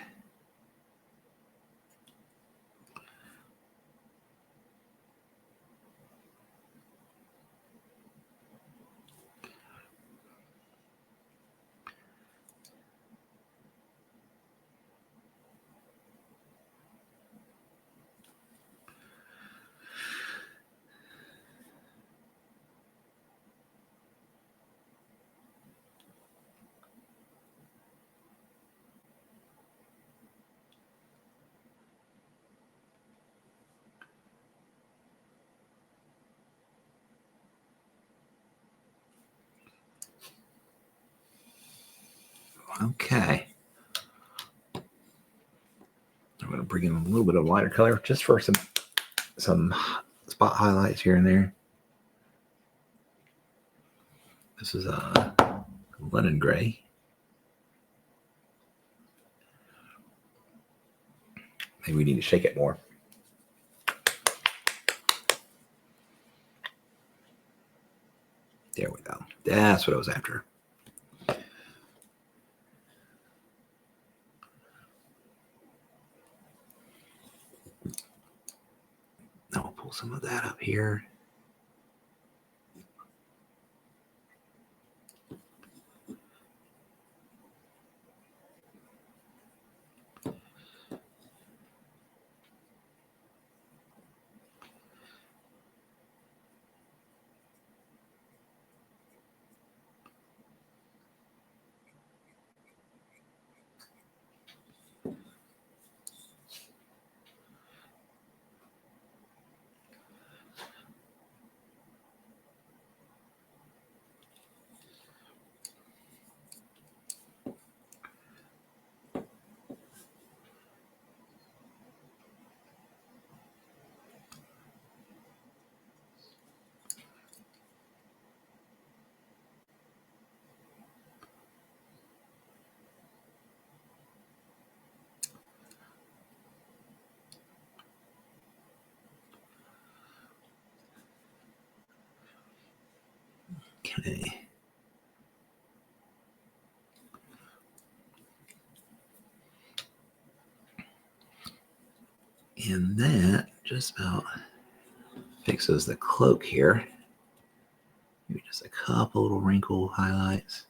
Okay. I'm going to bring in a little bit of lighter color just for some spot highlights here and there. This is a Lennon gray. Maybe we need to shake it more. There we go. That's what I was after. Now we'll pull some of that up here. Okay. And that just about fixes the cloak here. Maybe just a couple little wrinkle highlights.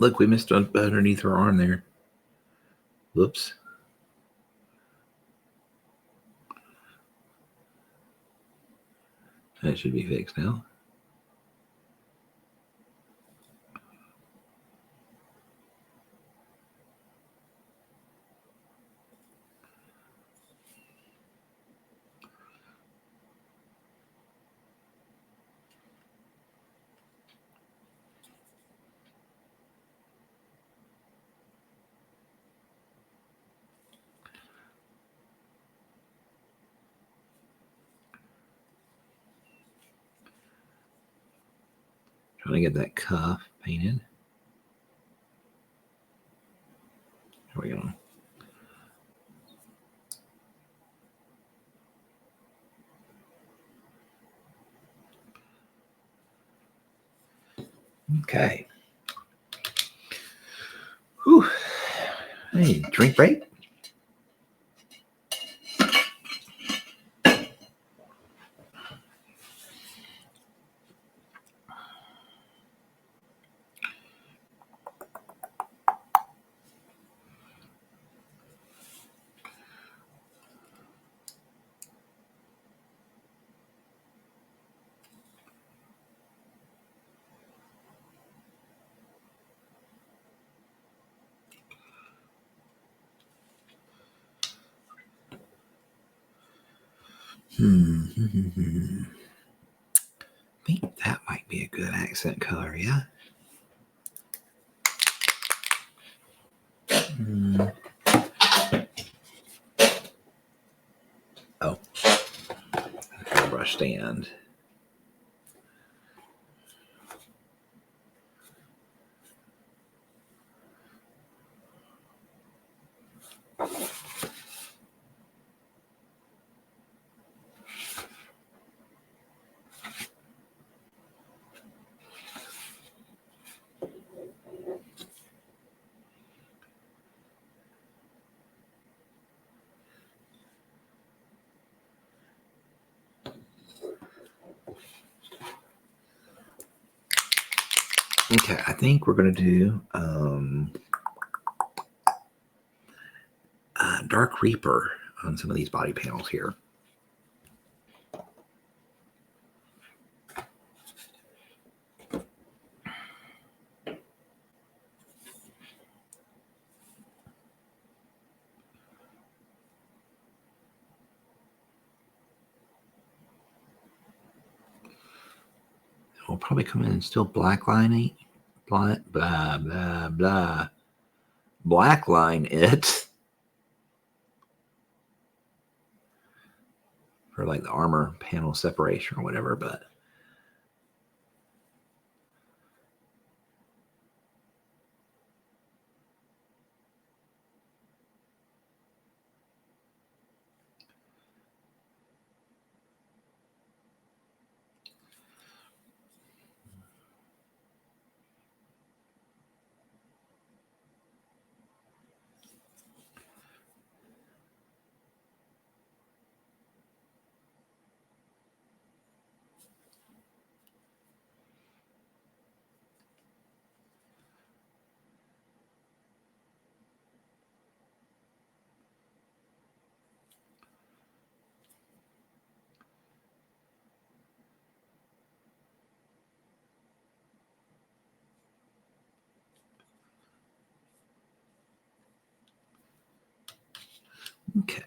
Look, we missed underneath her arm there. Whoops. That should be fixed now. Trying to get that cuff painted. There we go. Okay. Whew. Hey, drink break. I think that might be a good accent color, yeah? Oh. Brush stand. Okay, I think we're going to do Dark Reaper on some of these body panels here. We'll probably come in and still blackline it. Blah, blah, blah, blah. Blackline it. For like the armor panel separation or whatever, but okay.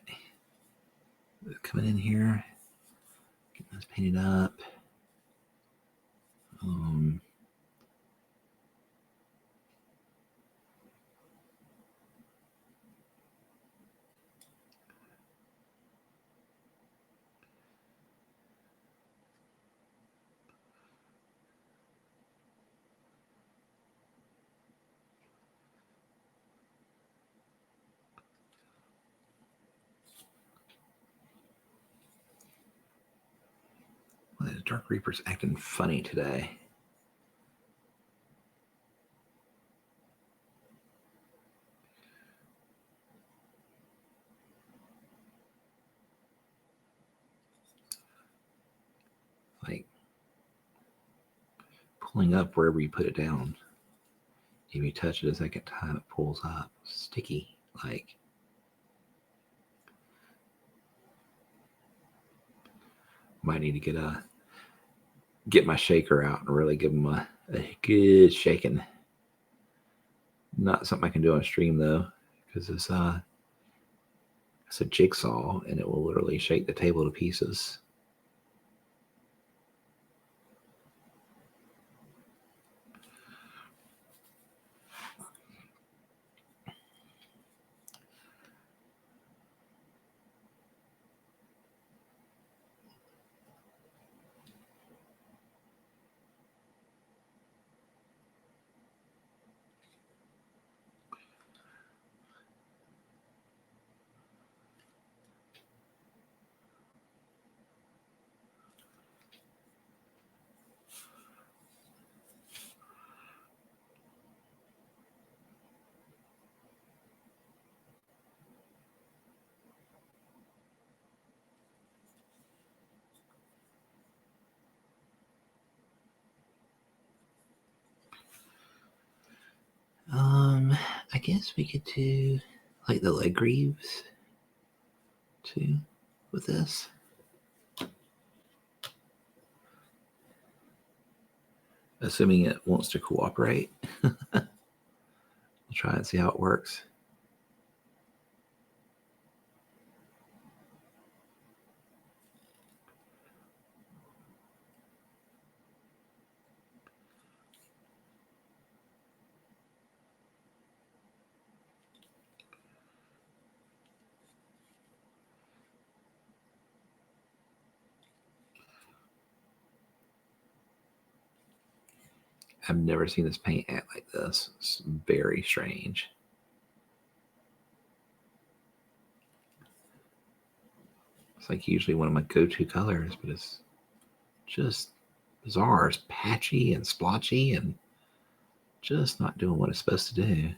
Coming in here, getting this painted up. Well, the Dark Reaper's acting funny today. Like pulling up wherever you put it down. If you touch it a second time, it pulls up sticky. Like, might need to get my shaker out and really give them a good shaking. Not something I can do on stream though, because it's a jigsaw and it will literally shake the table to pieces. I guess we could do like the leg greaves too with this. Assuming it wants to cooperate. We'll try and see how it works. I've never seen this paint act like this. It's very strange. It's like usually one of my go-to colors, but it's just bizarre. It's patchy and splotchy and just not doing what it's supposed to do.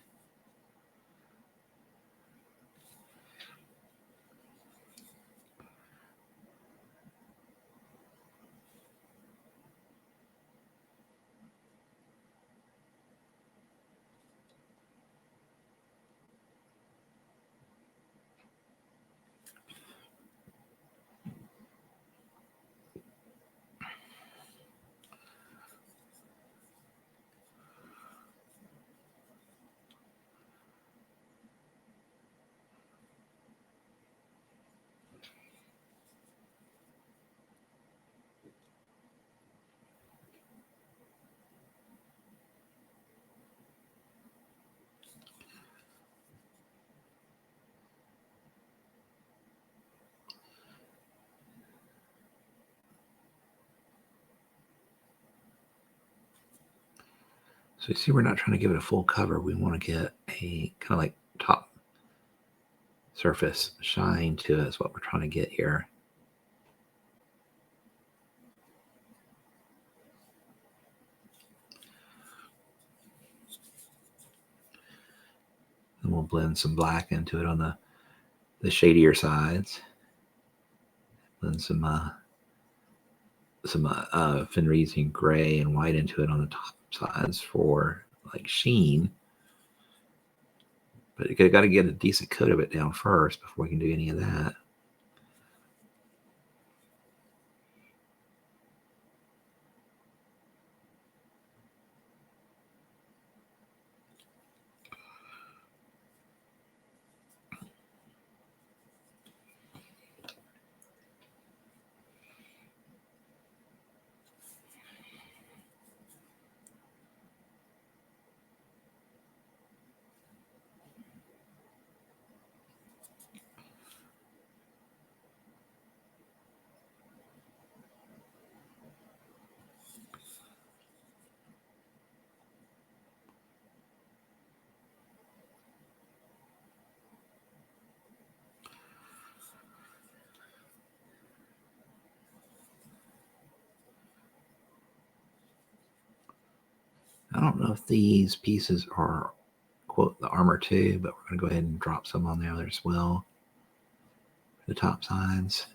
So you see, we're not trying to give it a full cover. We want to get a kind of like top surface shine to it is what we're trying to get here. And we'll blend some black into it on the shadier sides. Blend some Fenrisian gray and white into it on the top sides for like sheen. But you got to get a decent coat of it down first before we can do any of that. I don't know if these pieces are, quote, the armor too, but we're going to go ahead and drop some on there as well. The top sides.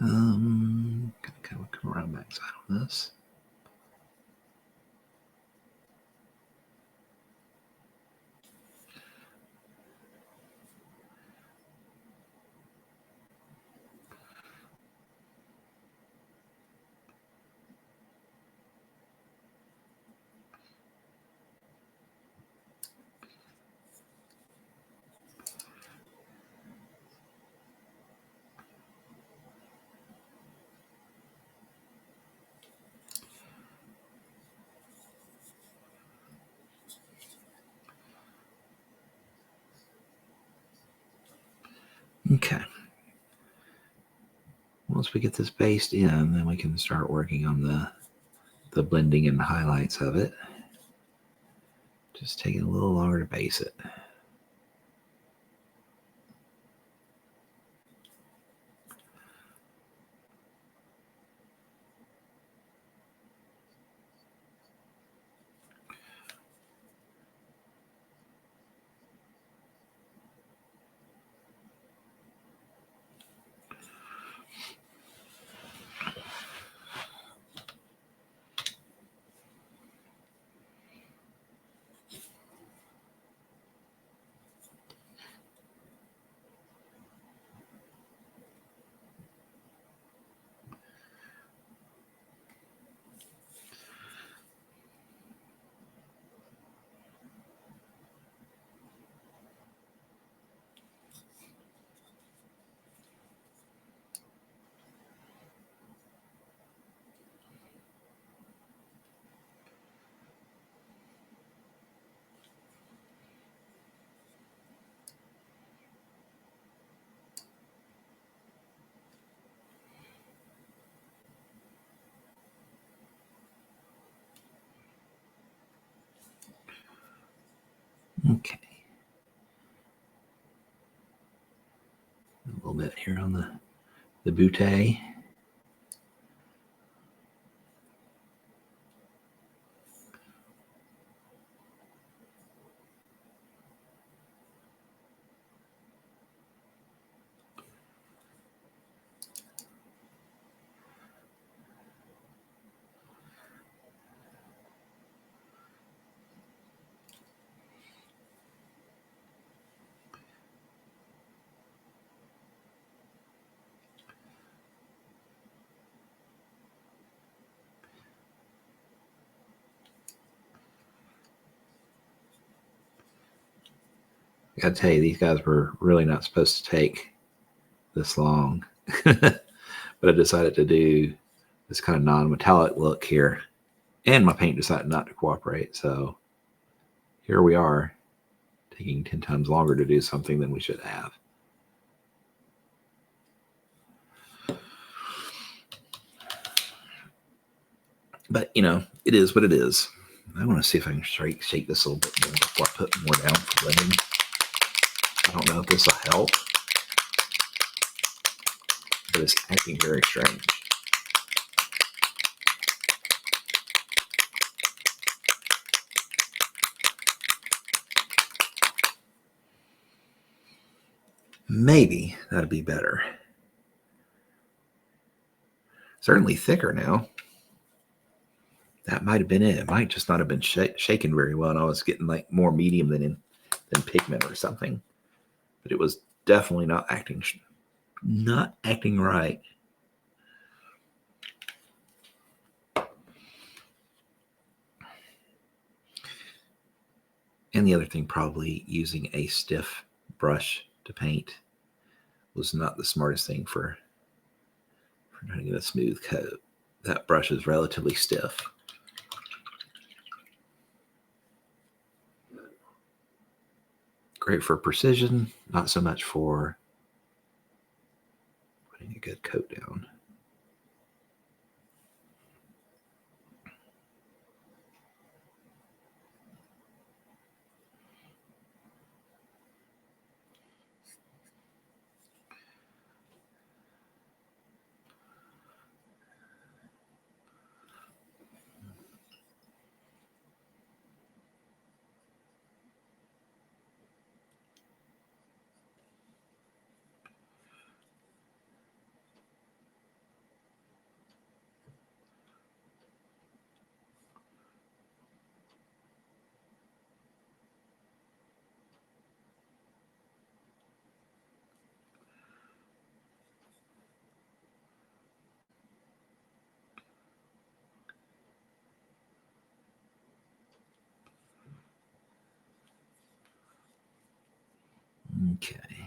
Gonna come around backside on this. Okay. Once we get this based in, then we can start working on the blending and highlights of it. Just taking a little longer to base it. Okay. A little bit here on the butte. I gotta tell you, these guys were really not supposed to take this long, but I decided to do this kind of non-metallic look here, and my paint decided not to cooperate. So here we are, taking 10 times longer to do something than we should have. But you know, it is what it is. I want to see if I can shake this a little bit more before I put more down for blending. I don't know if this will help, but it's acting very strange. Maybe that'd be better. Certainly thicker now. That might have been it. It might just not have been shaken very well, and I was getting like more medium than pigment or something. But it was definitely not acting right. And the other thing, probably using a stiff brush to paint was not the smartest thing for trying to get a smooth coat. That brush is relatively stiff. Great for precision, not so much for putting a good coat down. Okay.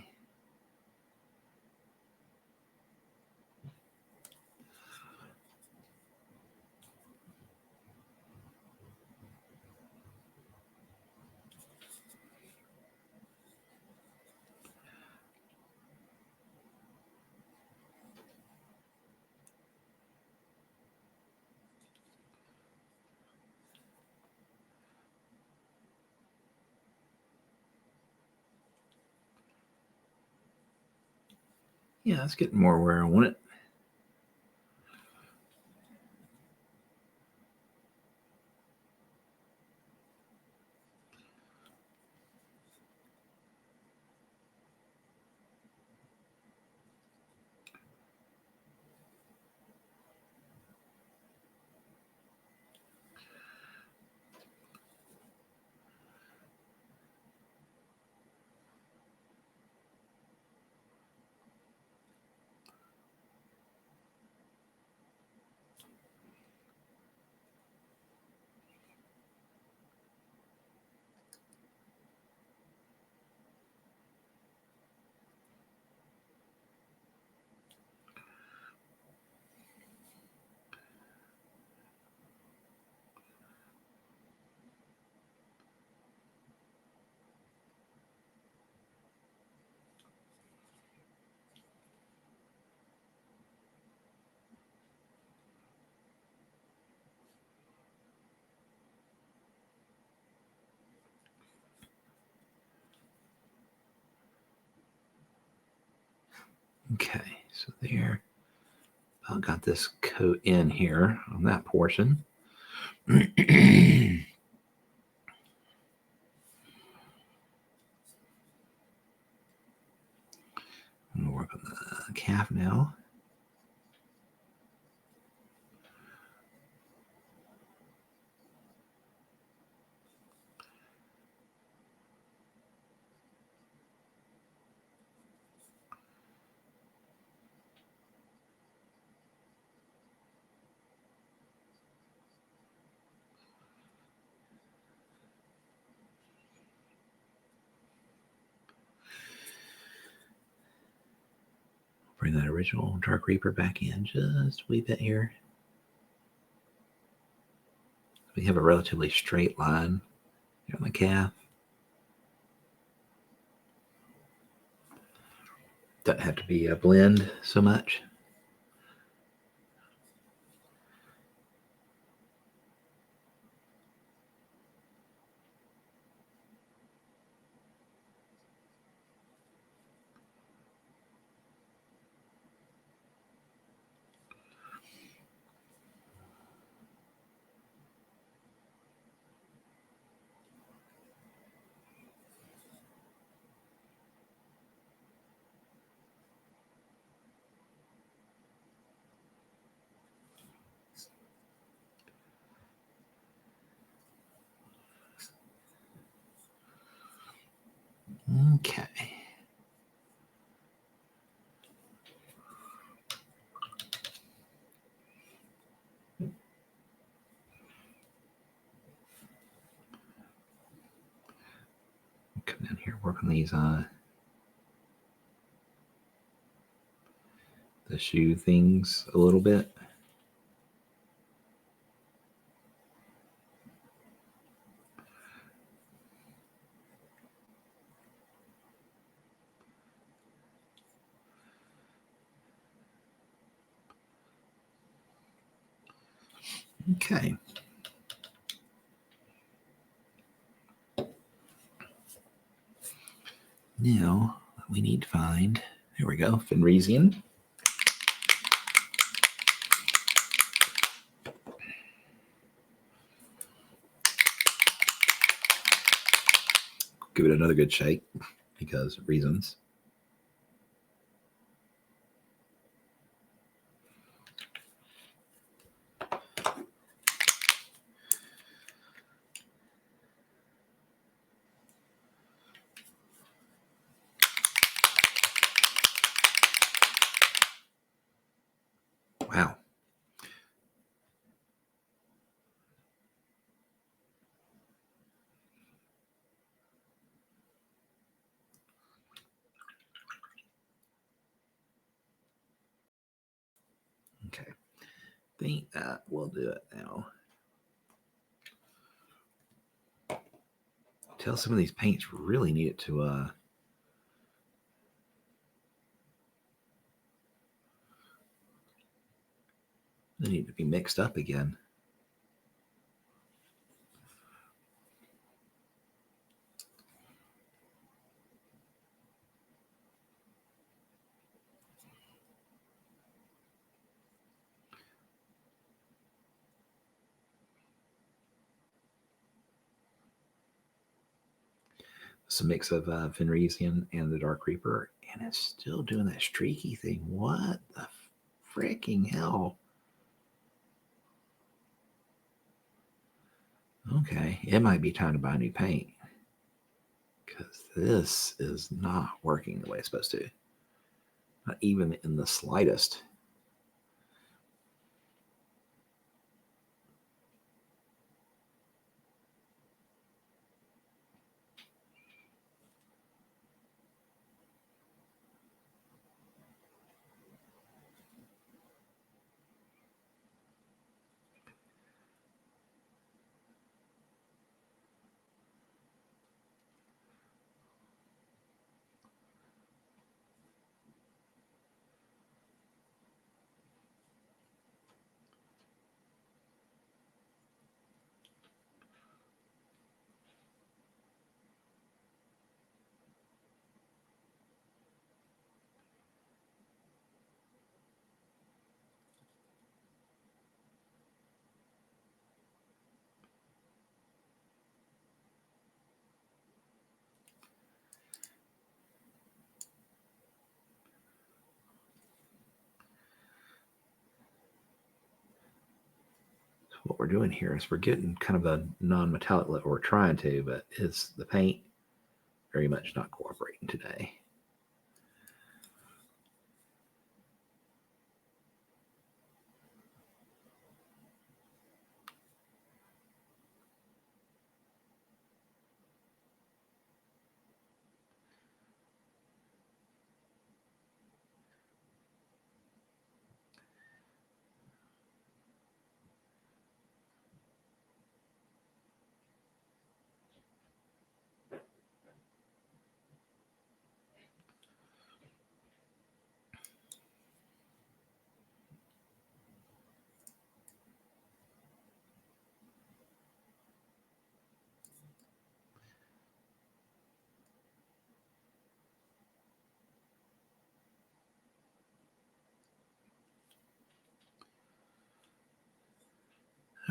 Yeah, it's getting more where I want it. Okay, so there. I got this coat in here on that portion. I'm going to work on the calf now. Bring that original Dark Reaper back in just a wee bit here. We have a relatively straight line here on the calf. Doesn't have to be a blend so much. Okay. Come down here, work on these the shoe things a little bit. Okay. Now we need to find, there we go, Fenrisian. Give it another good shake because reasons. Wow. think that will do it now. Tell some of these paints really need it to they need to be mixed up again. It's a mix of Fenrisian and the Dark Reaper, and it's still doing that streaky thing. What the freaking hell? Okay, it might be time to buy new paint because this is not working the way it's supposed to. Not even in the slightest. What we're doing here is we're getting kind of a non-metallic look. We're trying to, but it's the paint very much not cooperating today.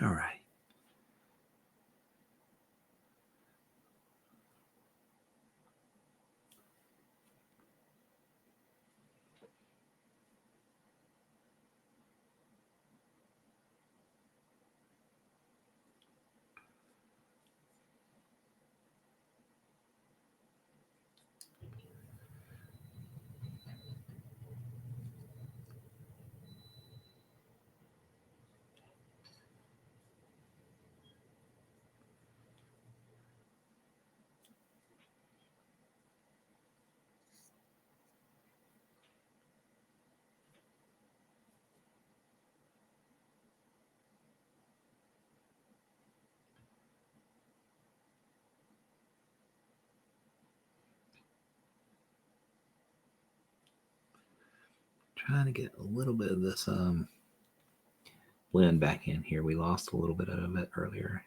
All right. Trying to get a little bit of this blend back in here. We lost a little bit of it earlier.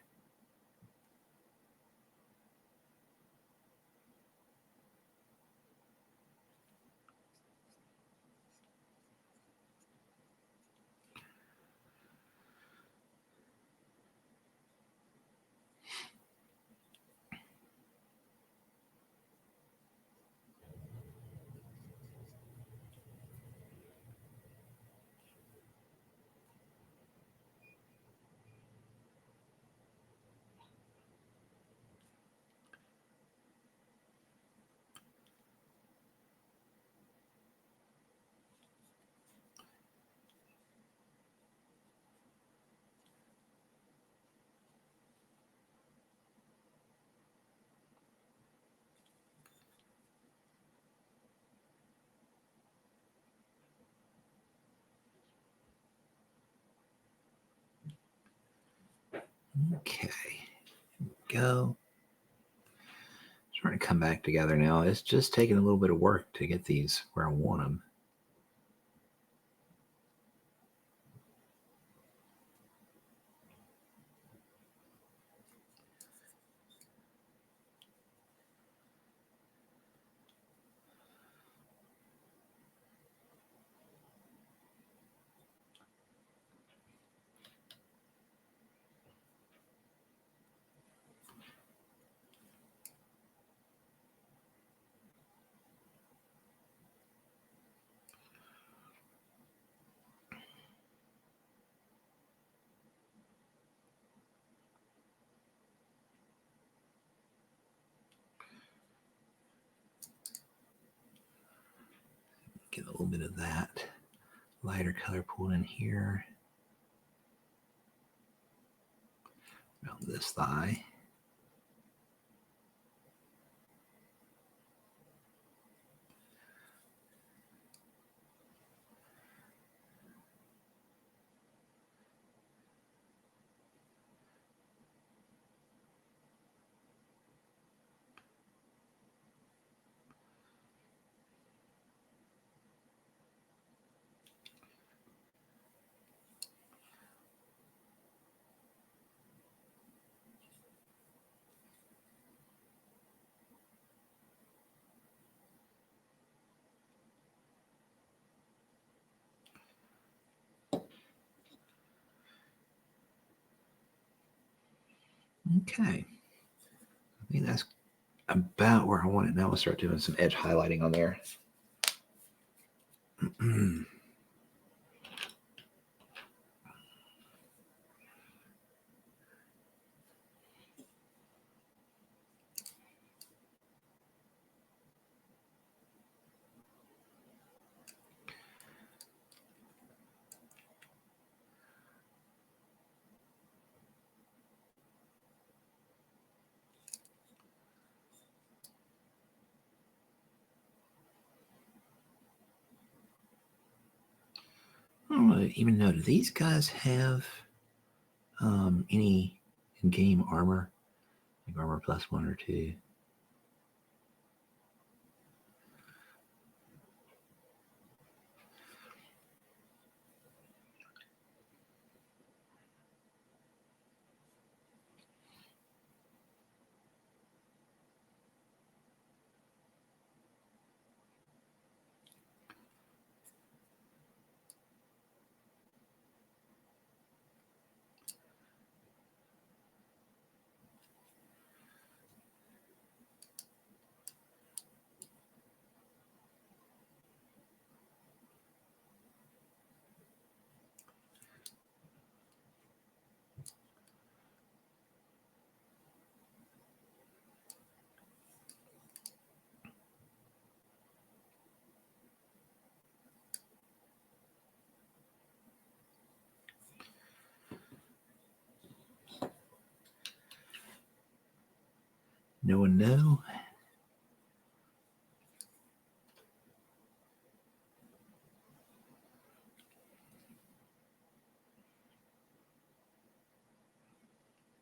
Okay, go. Starting to come back together now. It's just taking a little bit of work to get these where I want them. Get a little bit of that lighter color pulled in here around this thigh. Okay. I think that's about where I want it. Now we'll start doing some edge highlighting on there. I don't even know. Do these guys have any in-game armor? Like armor plus 1 or 2? No one know?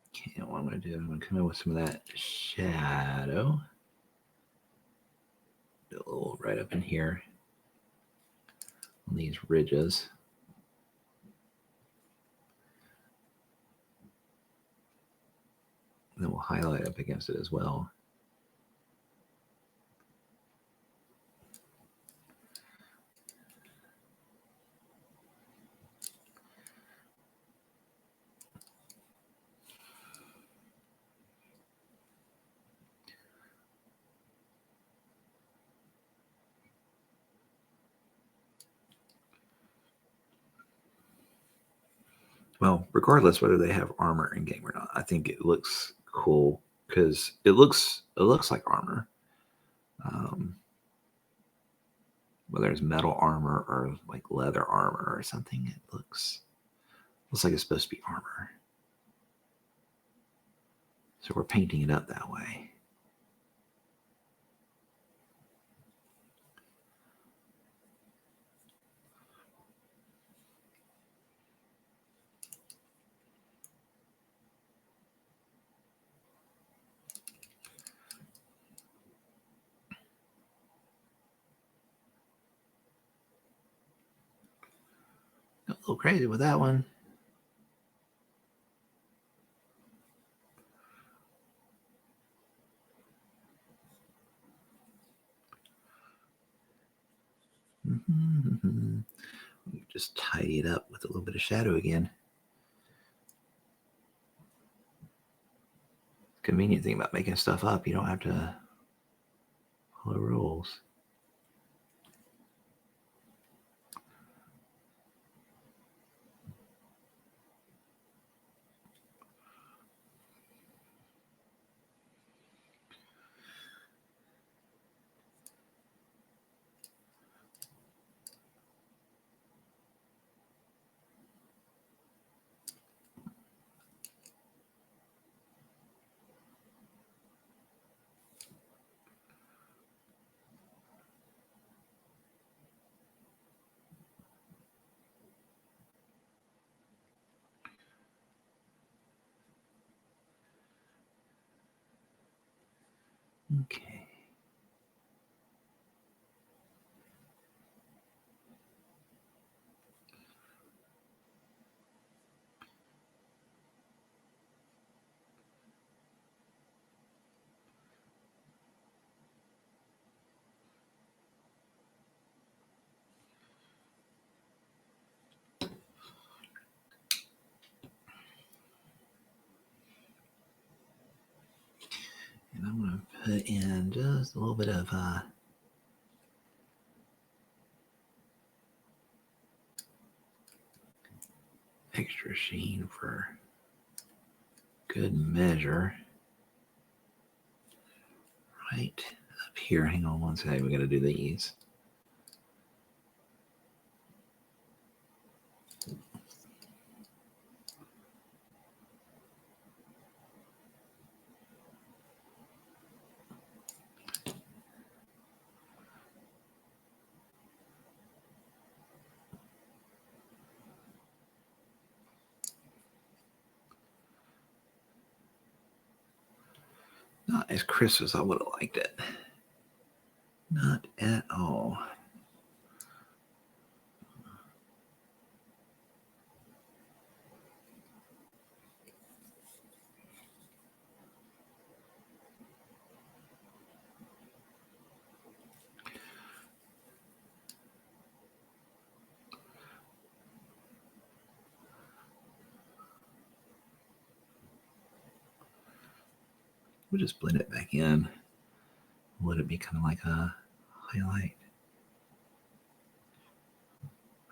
Okay, what I'm going to do, I'm going to come in with some of that shadow. Do a little right up in here on these ridges. And then we'll highlight up against it as well. Well, regardless whether they have armor in game or not, I think it looks cool because it looks like armor. Whether it's metal armor or like leather armor or something, it looks like it's supposed to be armor. So we're painting it up that way. little crazy with that one. Just tidy it up with a little bit of shadow again. Convenient thing about making stuff up, you don't have to follow rules. Okay. And I'm going to put in just a little bit of extra sheen for good measure. Right up here. Hang on one second. We're going to do these. Not as crisp as I would have liked it. Not at all. We'll just blend it back in. Let it be kind of like a highlight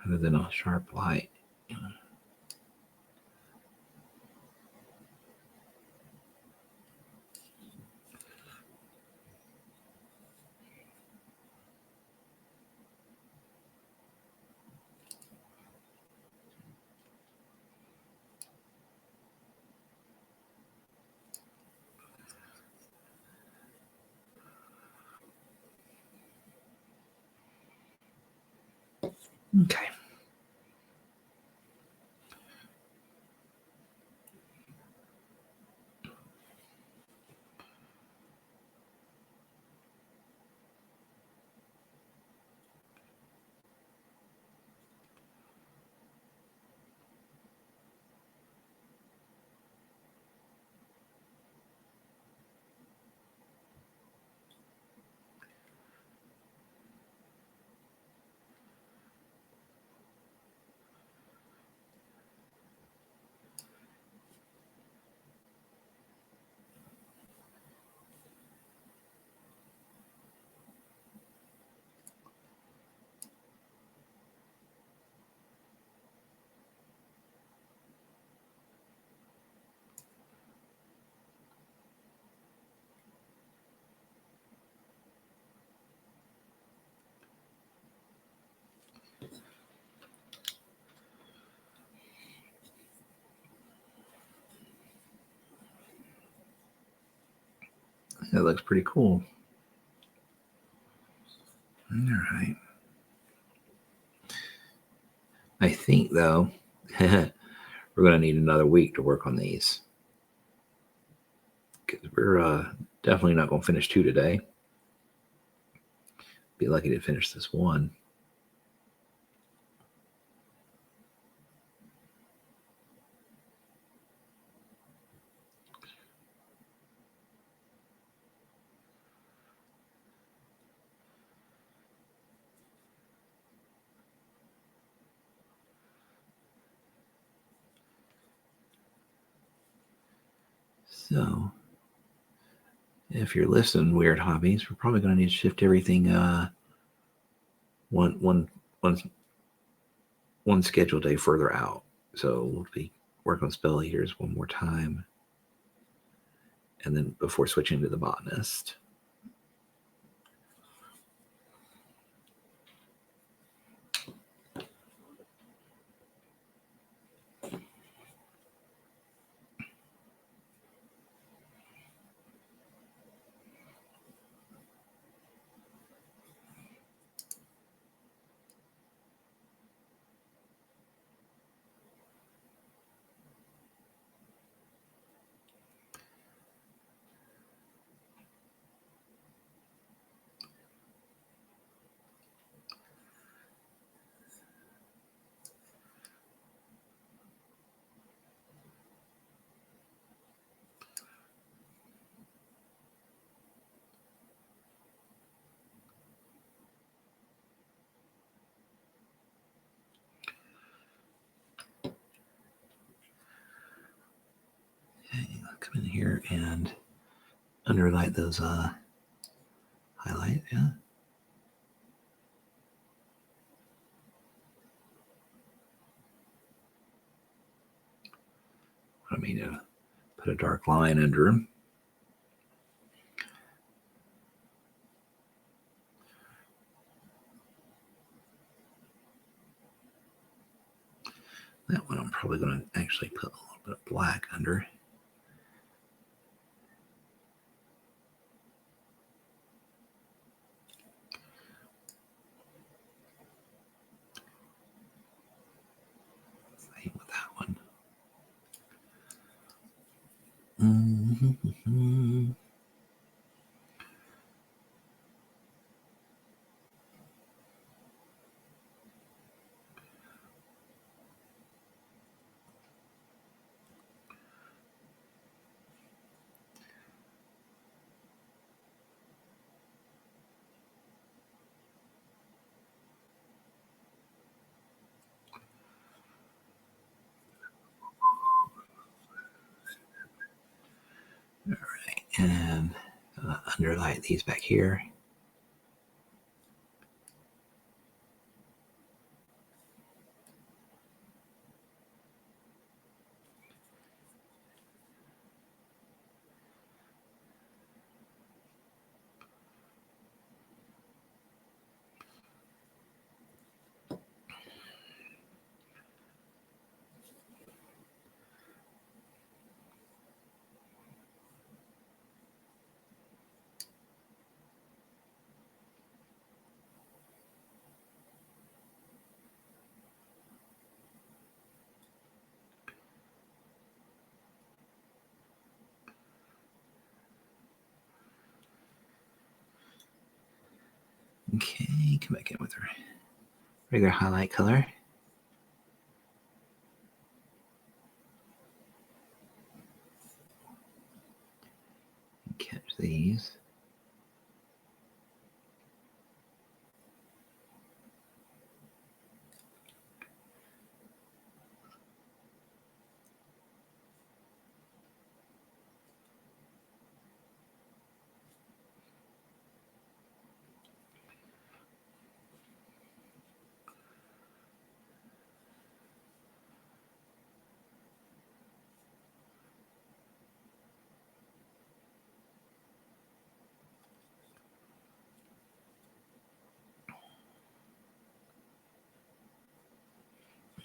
rather than a sharp light. Okay. That looks pretty cool. All right. I think, though, we're going to need another week to work on these. Because we're definitely not going to finish 2 today. Be lucky to finish this one. So, if you're listening, Weird Hobbies, we're probably going to need to shift everything one schedule day further out. So we'll be working on Spelleaters one more time, and then before switching to the botanist. Come in here and underlight those highlight, yeah. I mean to put a dark line under them. That one I'm probably going to actually put a little bit of black under. Same with that one. Mm-hmm. All right, and underlight these back here. Okay, come back in with our regular highlight color. Catch these.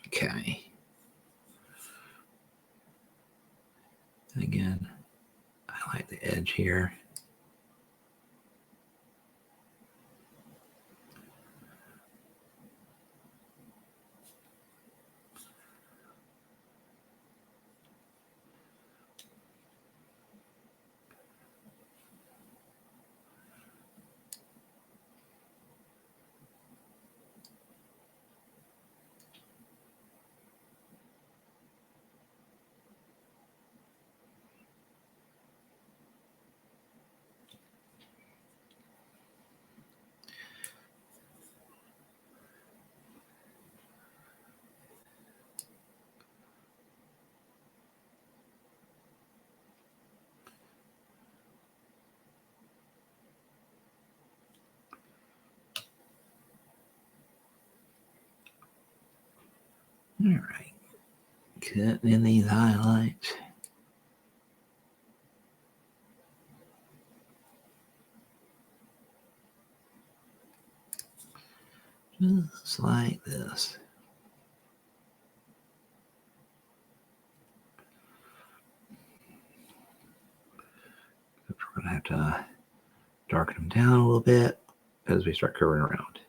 Okay. And again, I like the edge here. All right. Cutting in these highlights. Just like this. We're going to have to darken them down a little bit as we start curving around.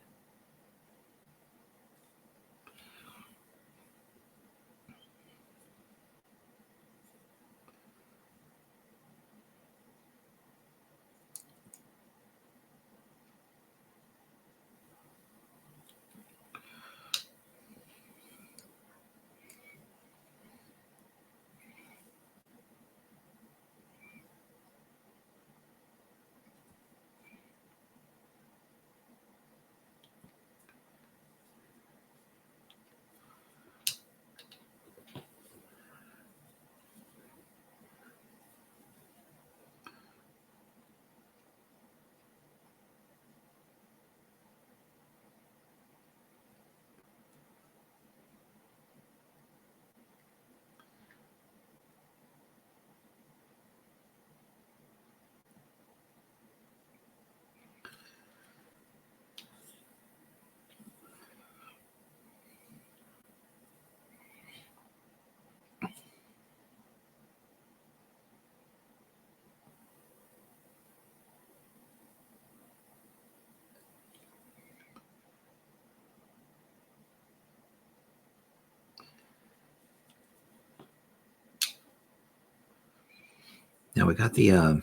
Now we got the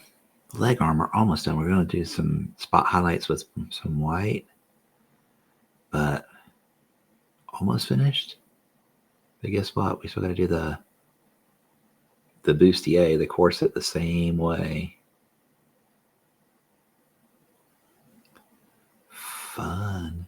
leg armor almost done. We're going to do some spot highlights with some white, but almost finished. But guess what? We still got to do the bustier, the corset, the same way. Fun.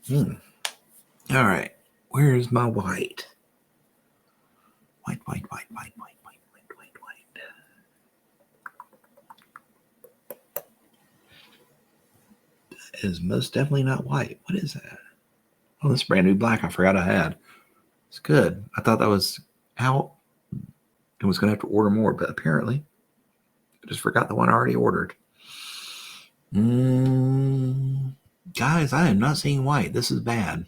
All right. Where's my white? White. That is most definitely not white. What is that? Oh, this brand new black I forgot I had. It's good. I thought that was out and was going to have to order more, but apparently I just forgot the one I already ordered. Guys, I am not seeing white. This is bad.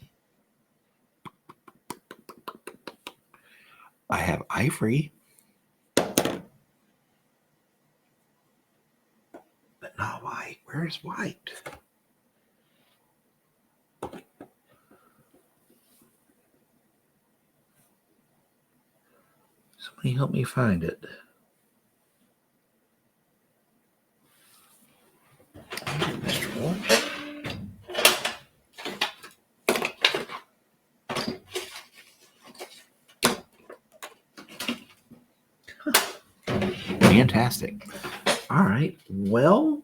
I have ivory, but not white. Where's white? Somebody help me find it. Mr. Wolf. Fantastic. All right. Well,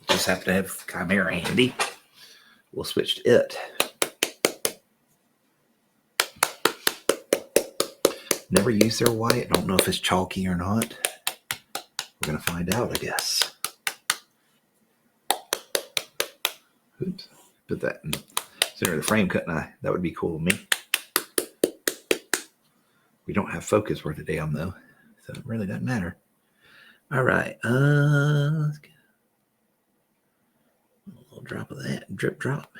just have to have Chimera handy. We'll switch to it. Never use their white. I don't know if it's chalky or not. We're going to find out, I guess. Oops. Put that in center of the frame, couldn't I? That would be cool with me. We don't have focus worth a damn, though. So it really doesn't matter. All right. Let's get a little drop of that. Drip drop.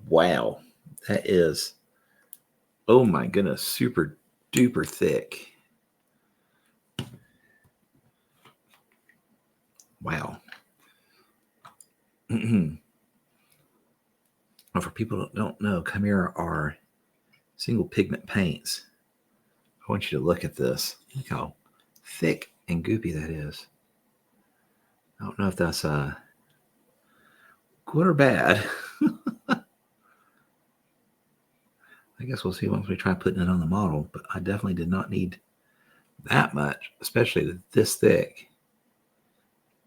Wow. That is, oh my goodness, super duper thick. Wow. Well, for people that don't know, Chimera are single pigment paints. I want you to look at this. Look how thick and goopy that is. I don't know if that's good or bad. I guess we'll see once we try putting it on the model, but I definitely did not need that much, especially this thick.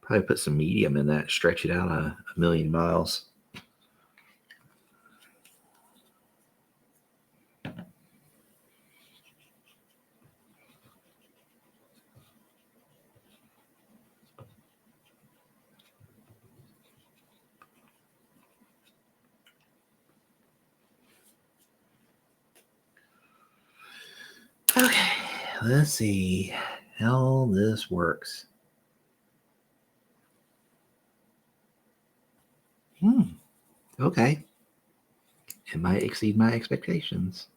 Probably put some medium in that, stretch it out a million miles. Okay, let's see how this works. Okay. It might exceed my expectations.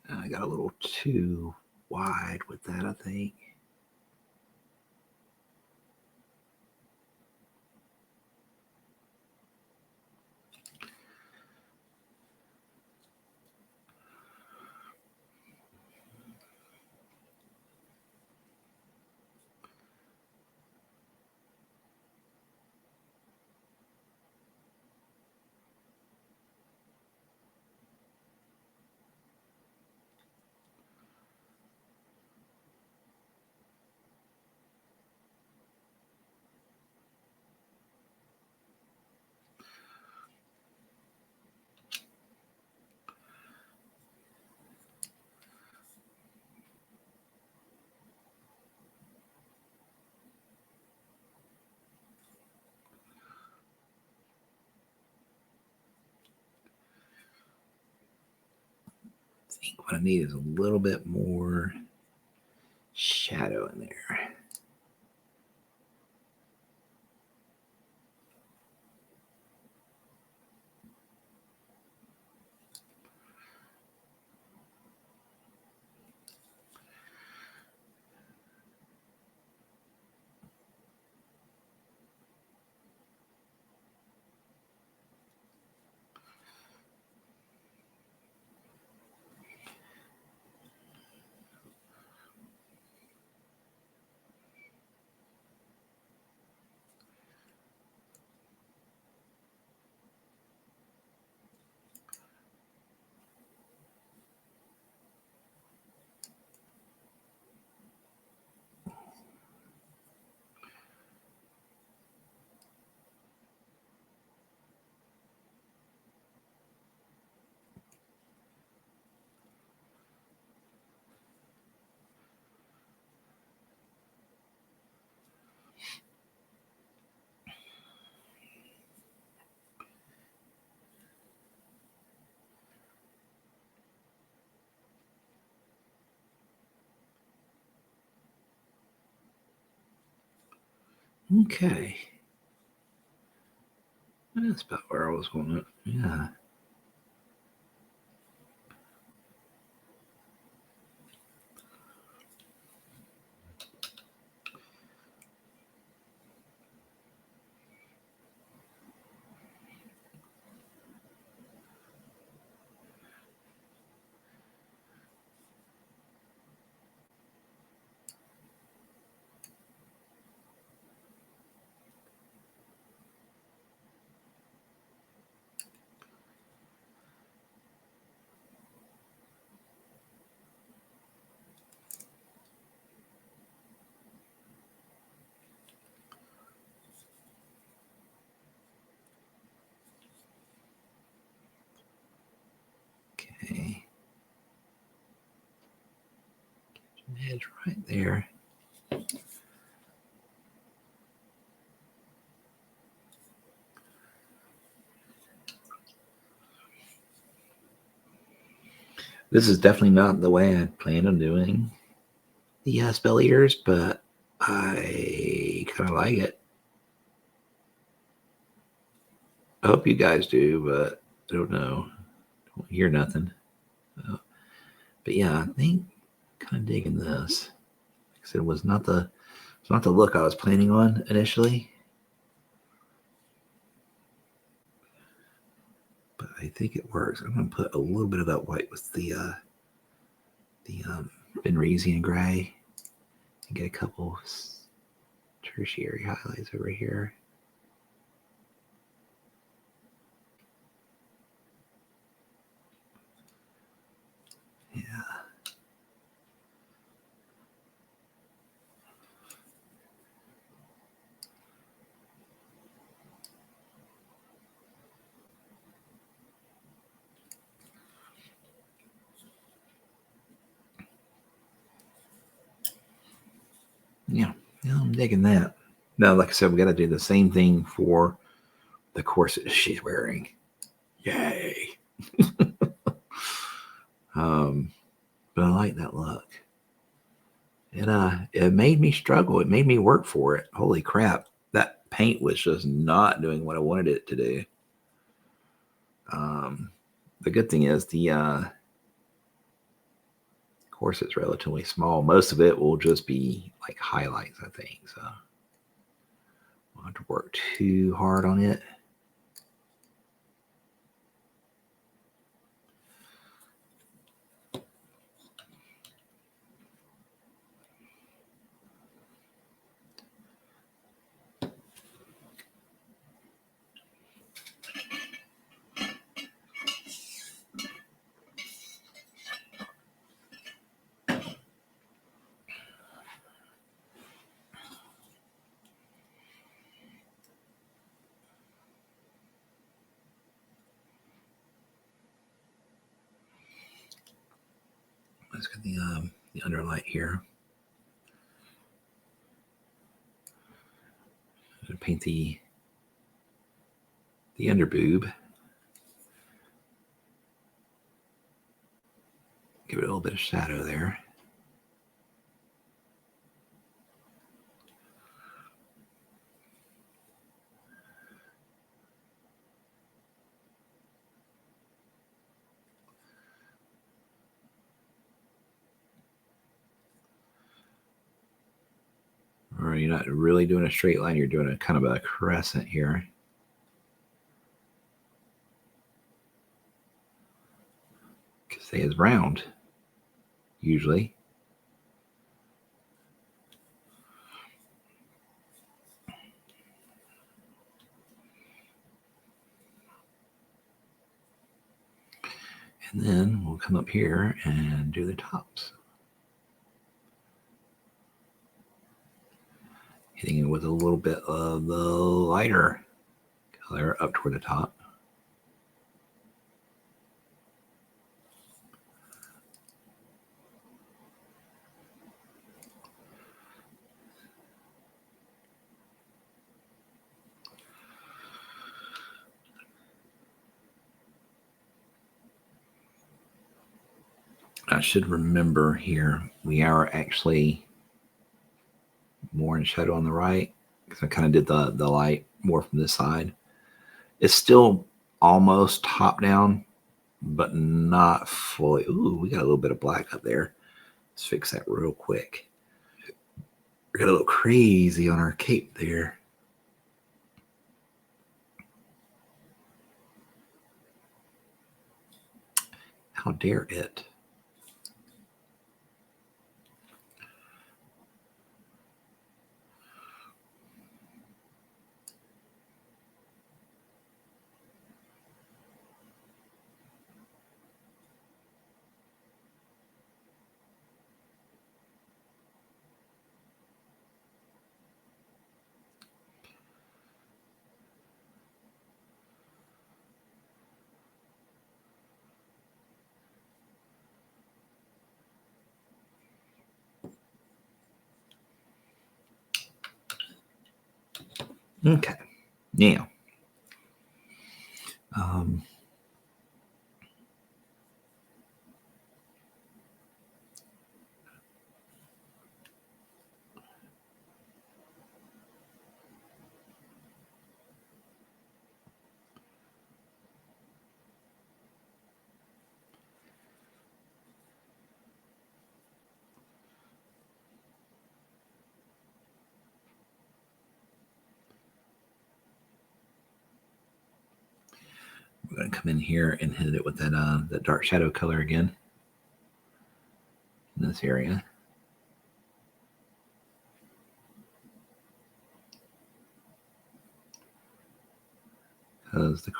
I got a little too wide with that, I think. I think what I need is a little bit more shadow in there. Okay. That's about where I was going. Yeah. Okay. Edge right there. This is definitely not the way I planned on doing the Spelleaters, but I kind of like it. I hope you guys do, but I don't know. Don't hear nothing. But yeah, I think kind of digging this. Like I said, it's not the look I was planning on initially, but I think it works. I'm going to put a little bit of that white with the Benrezian gray and get a couple tertiary highlights over here. Yeah. Yeah, I'm digging that. Now, like I said, we got to do the same thing for the corset she's wearing. Yay! But I like that look. It made me struggle. It made me work for it. Holy crap! That paint was just not doing what I wanted it to do. The good thing is the corset's relatively small. Most of it will just be like highlights, I think. So I won't have to work too hard on it. Let's get the underlight here. Paint the underboob. Give it a little bit of shadow there. Or you're not really doing a straight line, you're doing a kind of a crescent here. Because they is round, usually. And then we'll come up here and do the tops. Hitting it with a little bit of the lighter color up toward the top. I should remember here, we are actually more in shadow on the right. because I kind of did the light more from this side. It's still almost top down, but not fully. Ooh, we got a little bit of black up there. Let's fix that real quick. We got a little crazy on our cape there. How dare it? Okay, now we're going to come in here and hit it with that dark shadow color again in this area. Because the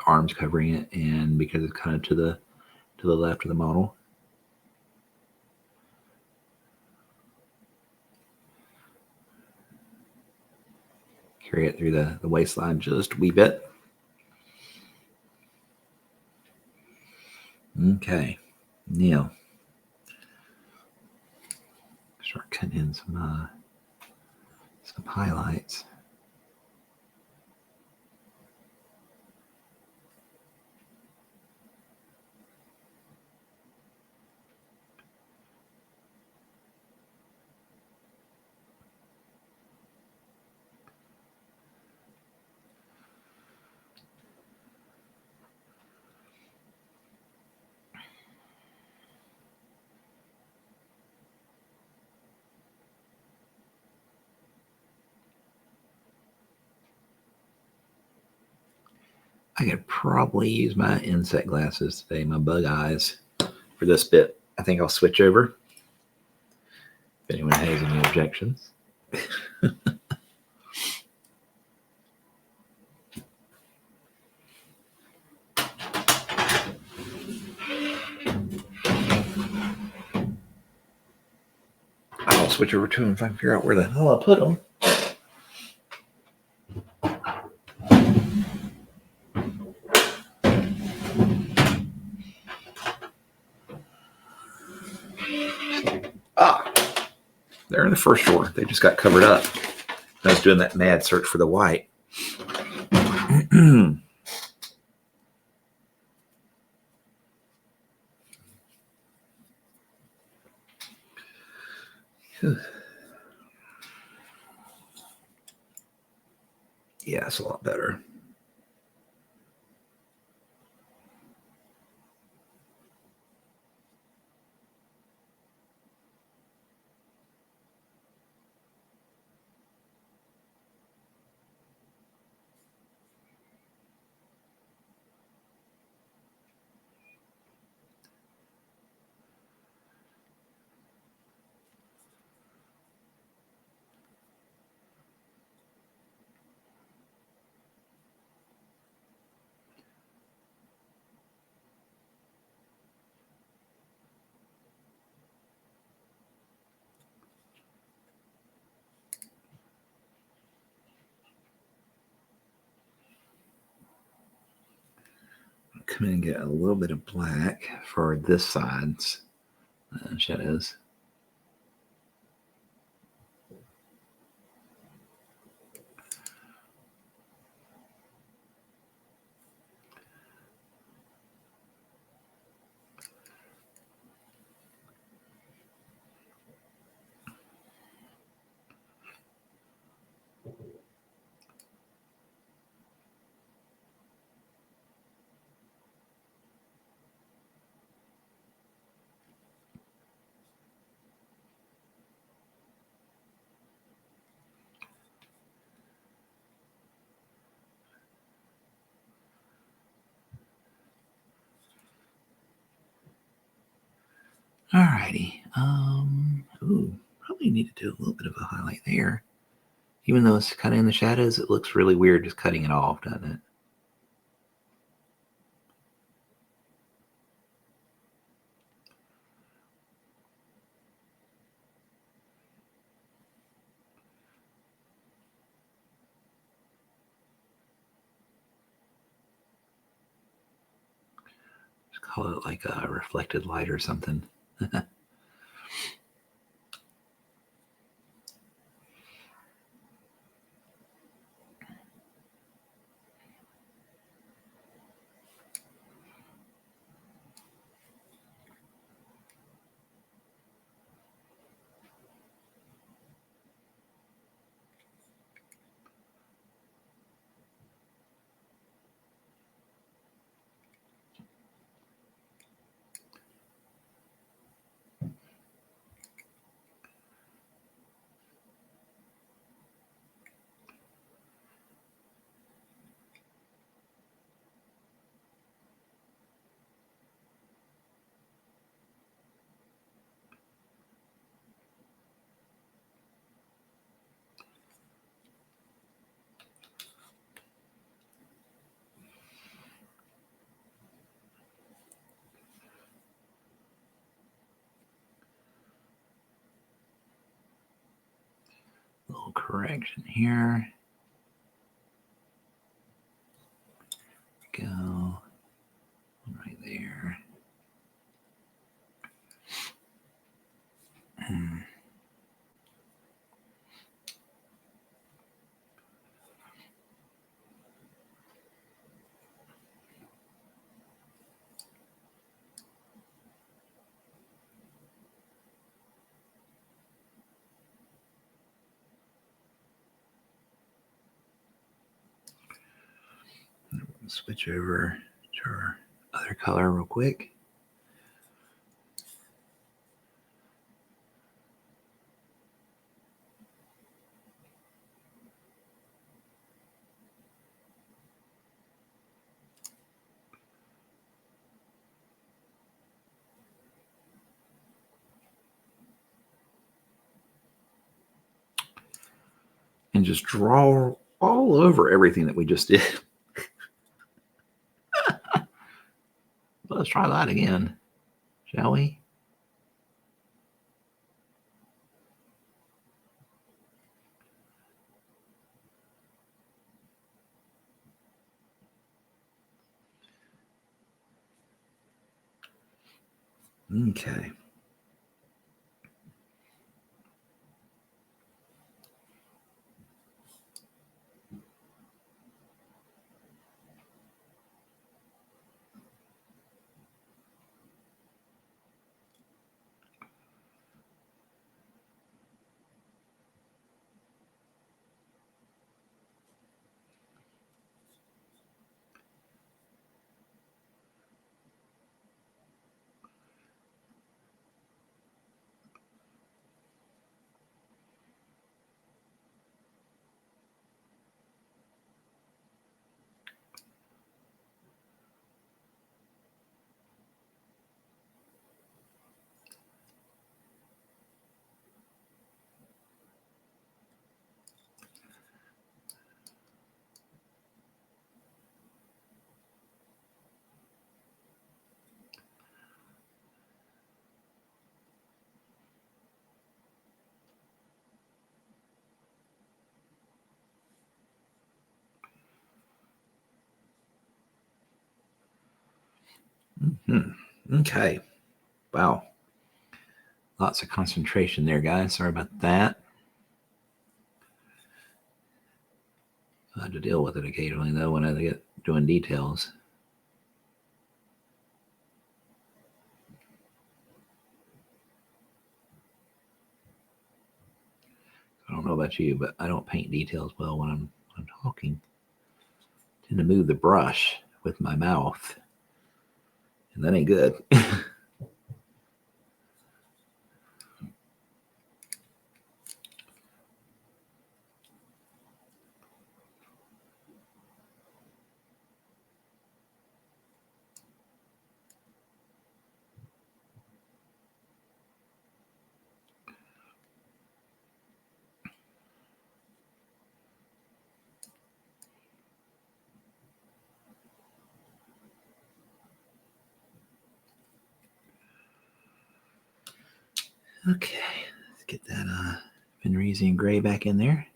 arm's covering it, and because it's kind of to the left of the model. Carry it through the waistline just a wee bit. Okay, now start cutting in some highlights. I could probably use my insect glasses today, my bug eyes, for this bit. I think I'll switch over. If anyone has any objections. I'll switch over to them if I can figure out where the hell I put them. They're in the first drawer. They just got covered up. I was doing that mad search for the white. Yeah, it's a lot better. Come in and get a little bit of black for this side's shadows. Alrighty. Probably need to do a little bit of a highlight there. Even though it's kind of in the shadows, it looks really weird just cutting it off, doesn't it? Just call it like a reflected light or something. Little correction here. Go right there. Switch over to our other color real quick. And just draw all over everything that we just did. Let's try that again, shall we? Okay. Okay. Wow. Lots of concentration there, guys. Sorry about that. I have to deal with it occasionally, though, when I get doing details. I don't know about you, but I don't paint details well when I'm talking. I tend to move the brush with my mouth, and that ain't good. Okay, let's get that Venetian gray back in there.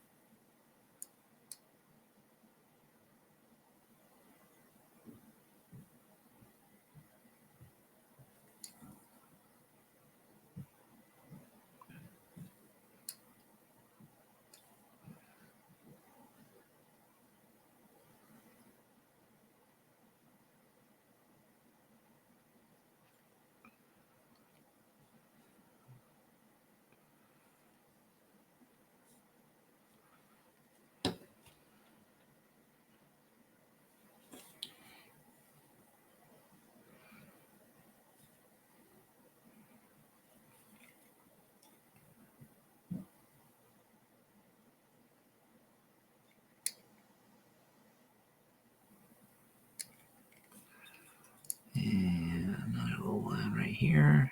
And another little line right here.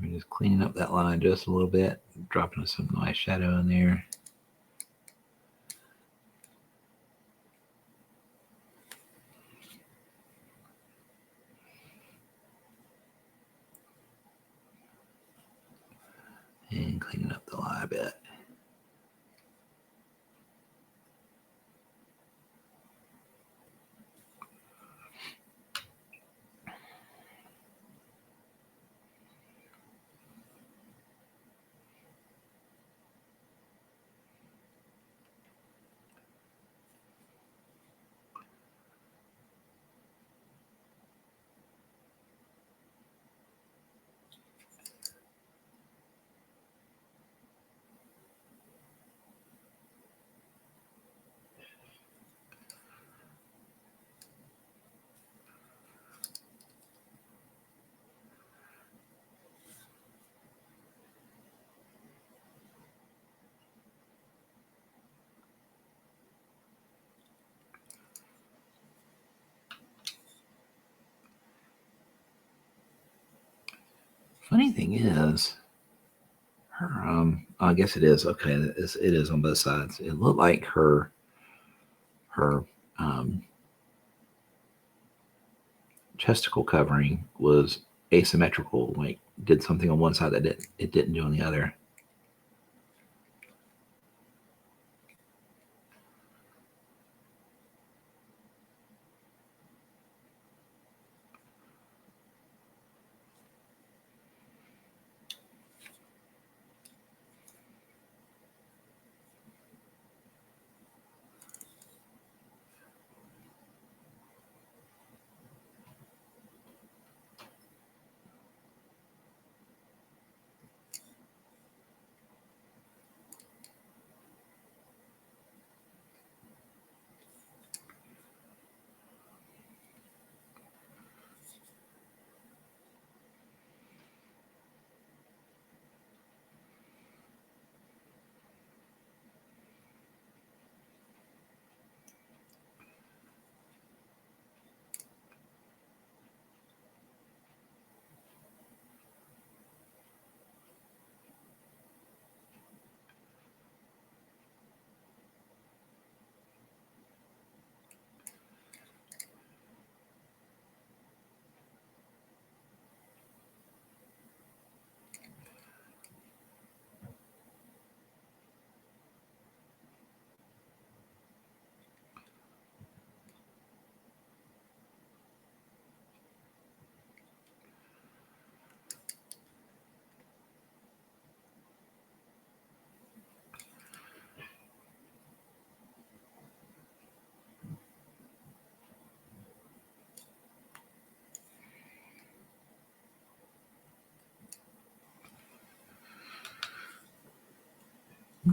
I'm just cleaning up that line just a little bit, dropping some nice shadow in there. And cleaning up the line a bit. Funny thing is, her I guess it is okay. It is on both sides. It looked like her um, chesticle covering was asymmetrical. Like did something on one side that it didn't do on the other.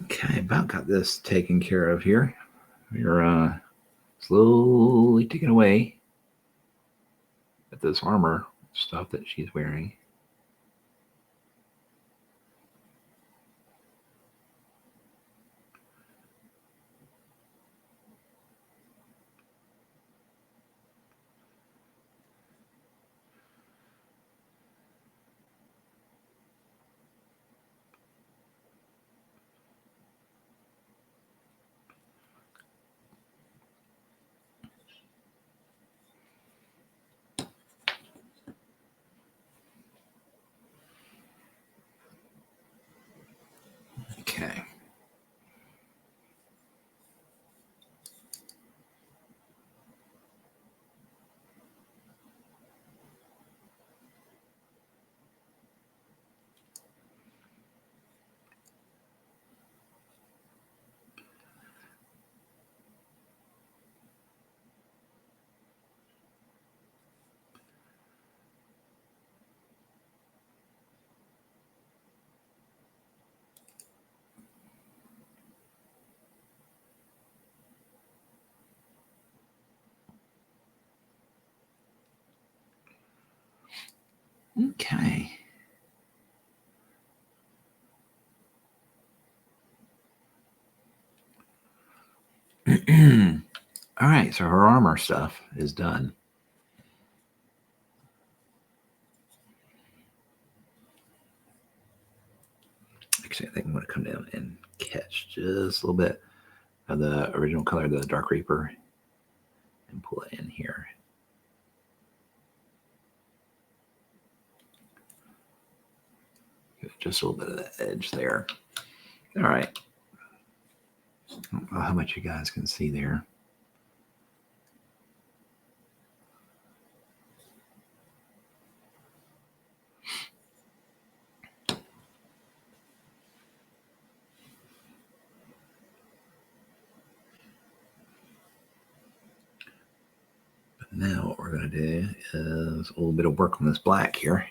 Okay, about got this taken care of here. We're slowly ticking away at this armor stuff that she's wearing. Okay. Okay. All right, so her armor stuff is done. Actually, I think I'm going to come down and catch just a little bit of the original color of the Dark Reaper and pull it in here. Just a little bit of the edge there. All right. I don't know how much you guys can see there. But now what we're going to do is a little bit of work on this black here.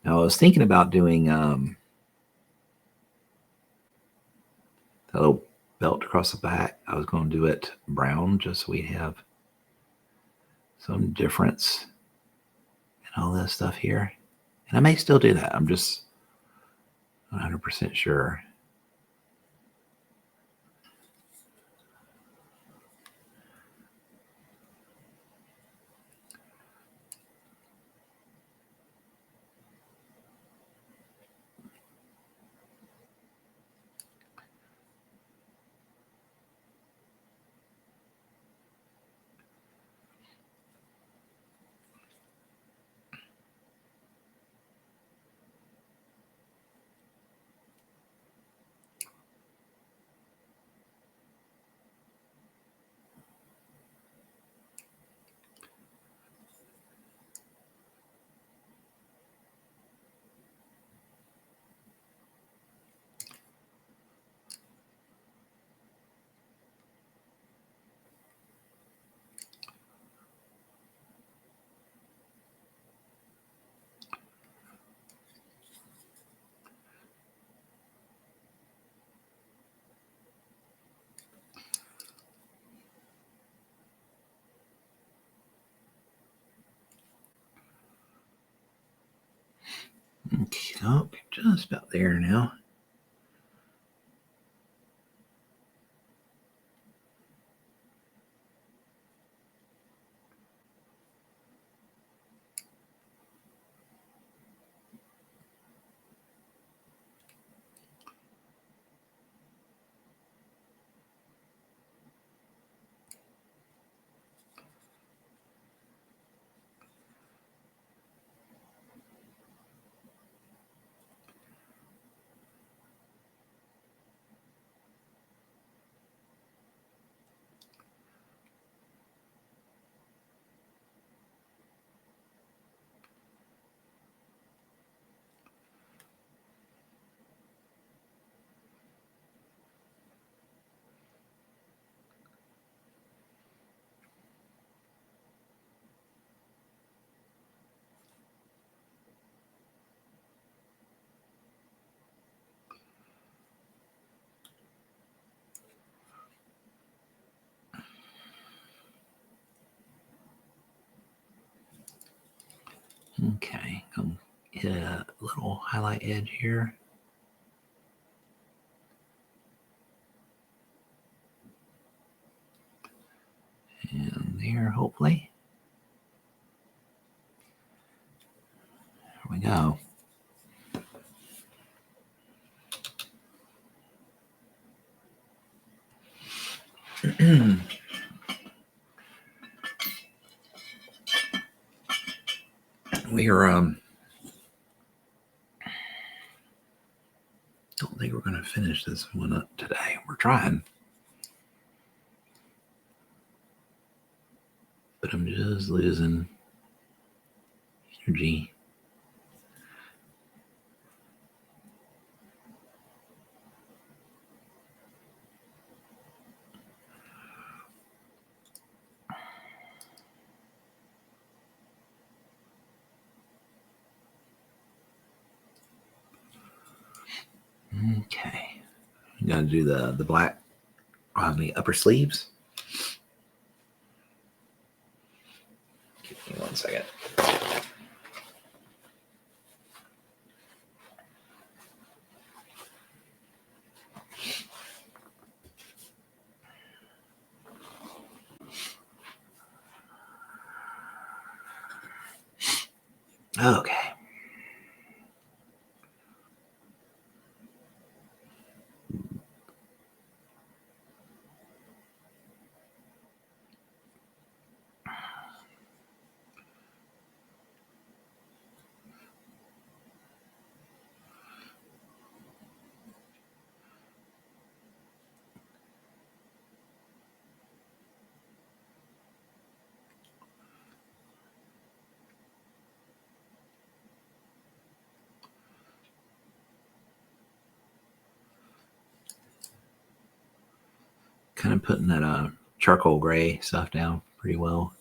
Now I was thinking about doing that little belt across the back. I was going to do it brown just so we have some difference in all this stuff here. And I may still do that. I'm just 100% sure. Okay, just about there now. Okay, hit a little highlight edge here. And there, hopefully. There we go. We are don't think we're going to finish this one up today. We're trying, but I'm just losing energy. Okay, I'm going to do the black on the upper sleeves. Give me 1 second. Okay. Kind of putting that charcoal gray stuff down pretty well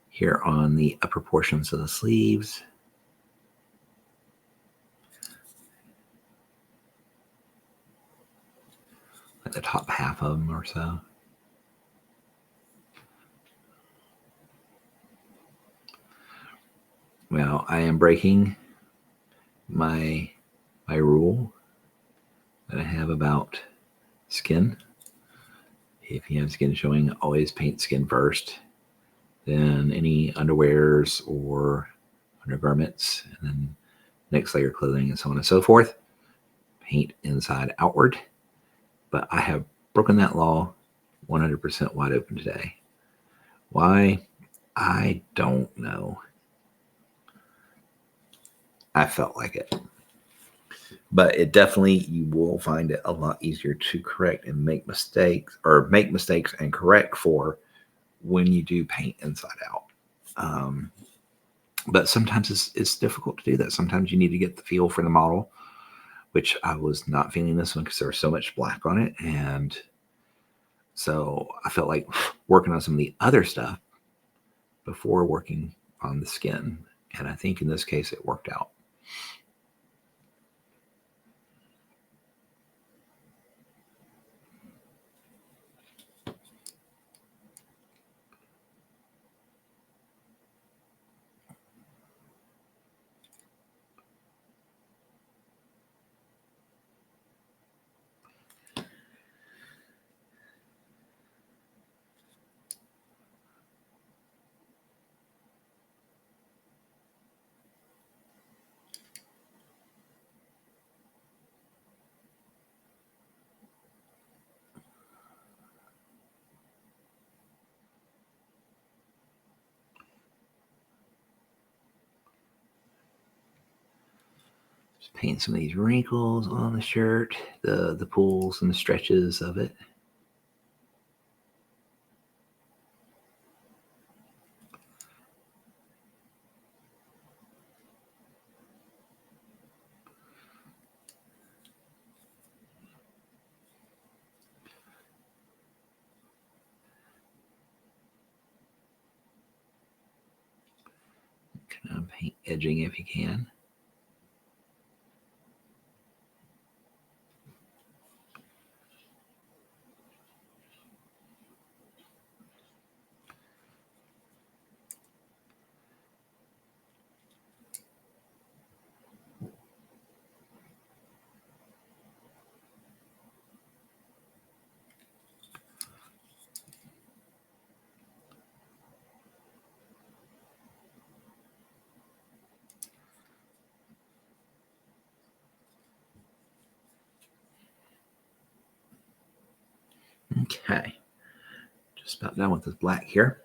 here on the upper portions of the sleeves. Like the top half of them or so. Well, I am breaking my rule that I have about skin. If you have skin showing, always paint skin first, then any underwears or undergarments, and then next layer clothing and so on and so forth. Paint inside outward. But I have broken that law 100% wide open today. Why? I don't know. I felt like it. But it definitely, you will find it a lot easier to correct and make mistakes, or make mistakes and correct for when you do paint inside out. But sometimes it's difficult to do that. Sometimes you need to get the feel for the model, which I was not feeling this one because there was so much black on it. And so I felt like working on some of the other stuff before working on the skin. And I think in this case, it worked out. Just paint some of these wrinkles on the shirt, the pulls and the stretches of it. Kind of paint edging if you can. Okay. Just about done with this black here.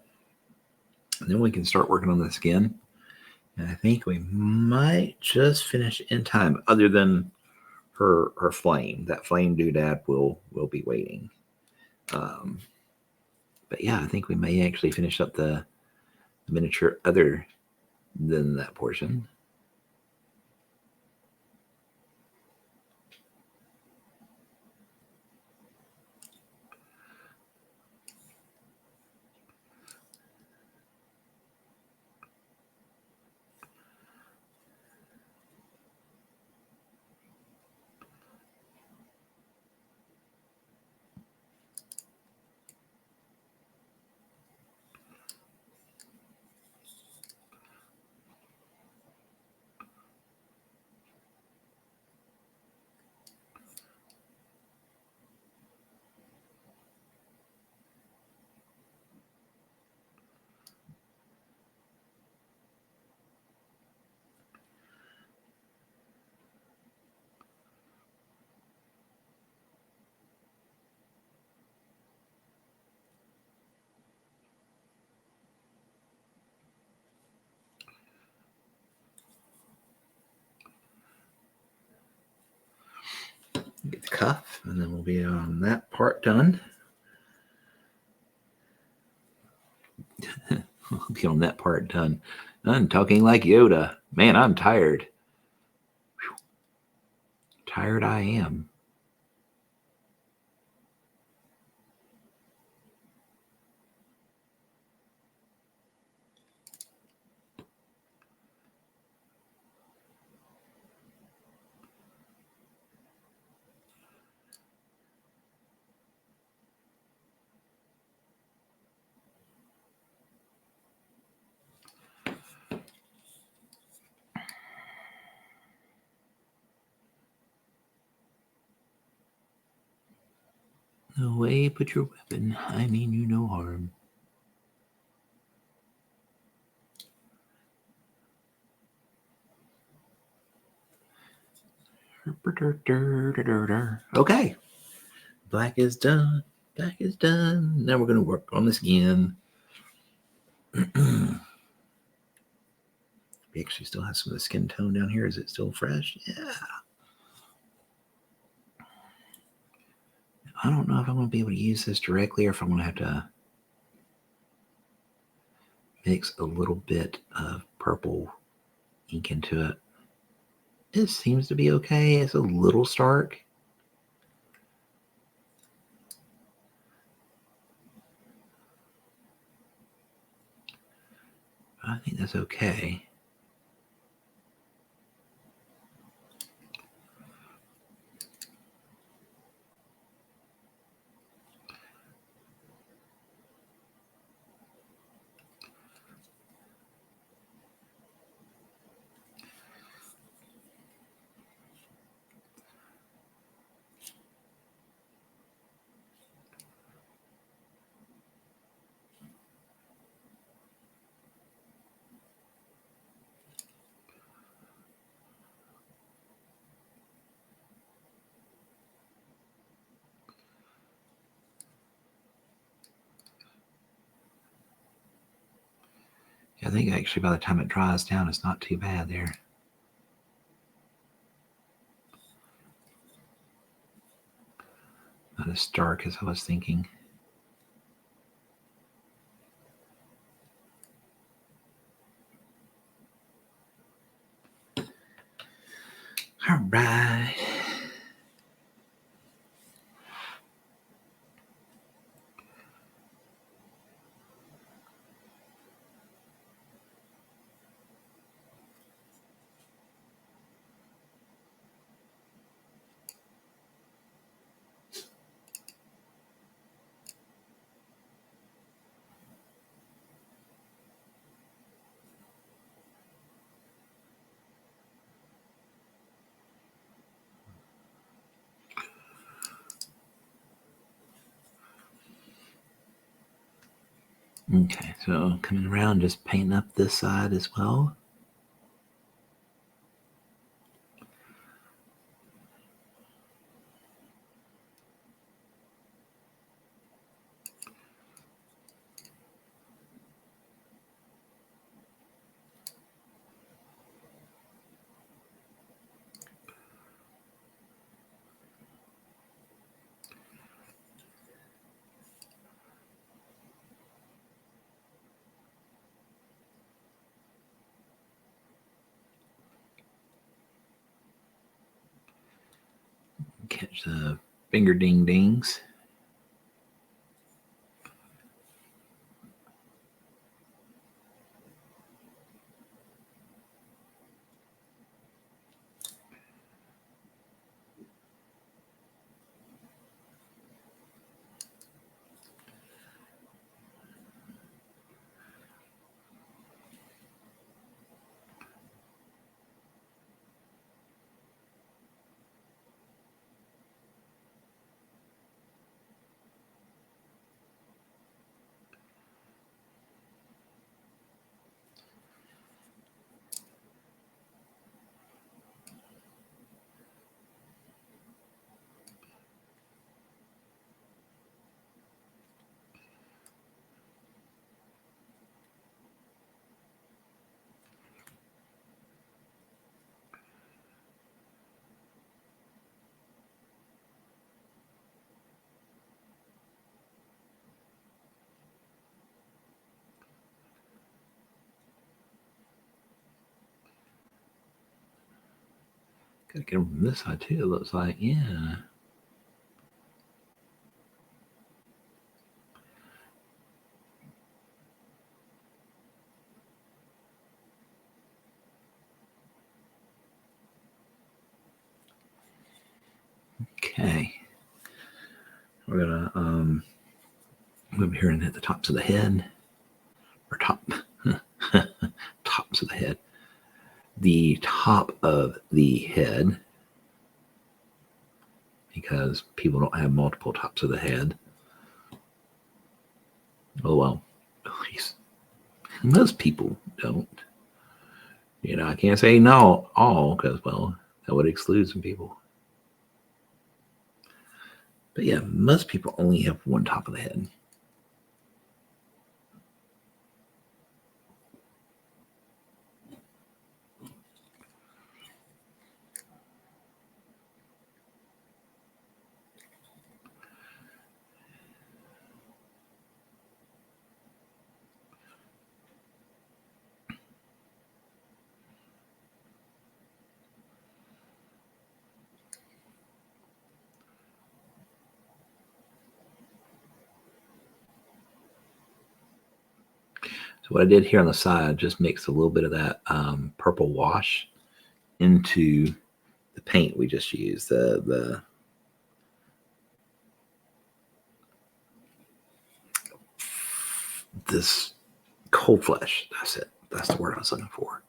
And then we can start working on the skin. And I think we might just finish in time, other than her flame. That flame doodad will be waiting. But yeah, I think we may actually finish up the miniature other than that portion. Get the cuff, and then we'll be on that part done. We'll be on that part done. I'm talking like Yoda. Man, I'm tired. Whew. Tired I am. Away, put your weapon. I mean you no harm. Okay. Black is done. Black is done. Now we're going to work on the skin. We actually still have some of the skin tone down here. Is it still fresh? Yeah. I don't know if I'm going to be able to use this directly or if I'm going to have to mix a little bit of purple ink into it. It seems to be okay. It's a little stark. I think that's okay. I think actually by the time it dries down, it's not too bad there. Not as stark as I was thinking. All right. Okay, so coming around, just painting up this side as well. Catch the finger ding dings. Gotta get them from this side too, it looks like. Yeah. Okay. We're gonna move here and hit the tops of the head. Or tops of the head. The top of the head, because people don't have multiple tops of the head. Oh well, at least most people don't. You know, I can't say no all because, well, that would exclude some people. But yeah, most people only have one top of the head. So what I did here on the side, just mixed a little bit of that purple wash into the paint we just used. This cold flesh. That's it. That's the word I was looking for.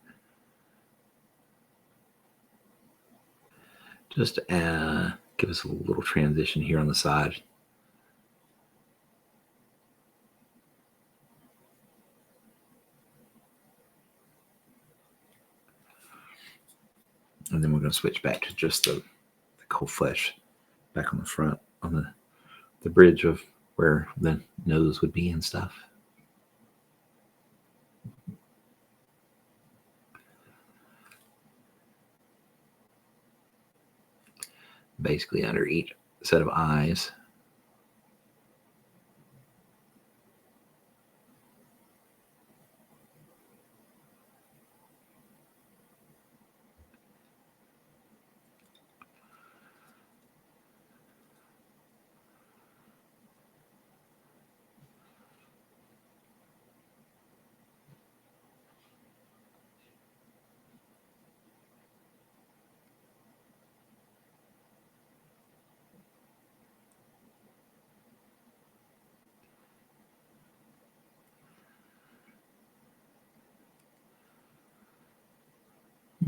Just to give us a little transition here on the side. And then we're going to switch back to just the cold flesh back on the front, on the bridge of where the nose would be and stuff. Basically under each set of eyes.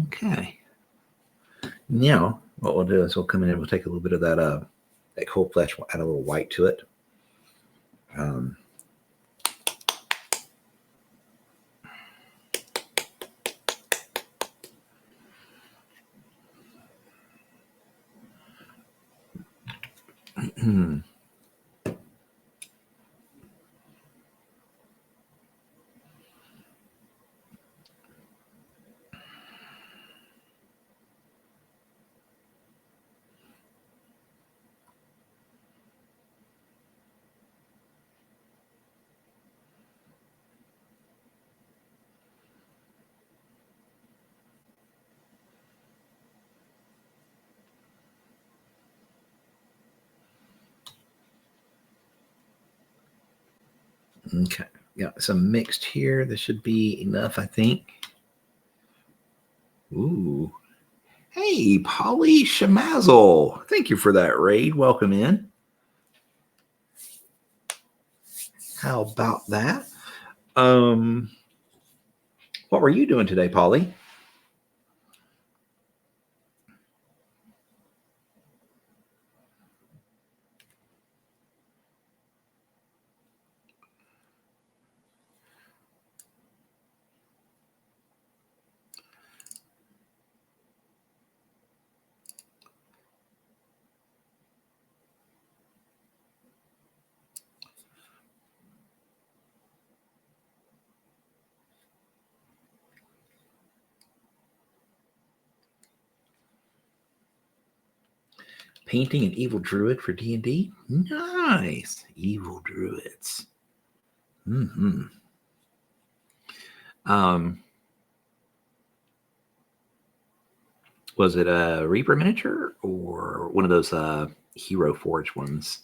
Okay. Now, what we'll do is we'll come in and we'll take a little bit of that cold flesh, we'll add a little white to it. Okay, got some mixed here. This should be enough, I think. Ooh. Hey, Polly Shamazzle. Thank you for that raid. Welcome in. How about that? What were you doing today, Polly? Painting an evil druid for D&D? Nice. Evil druids. Mm-hmm. Was it a Reaper miniature or one of those Hero Forge ones?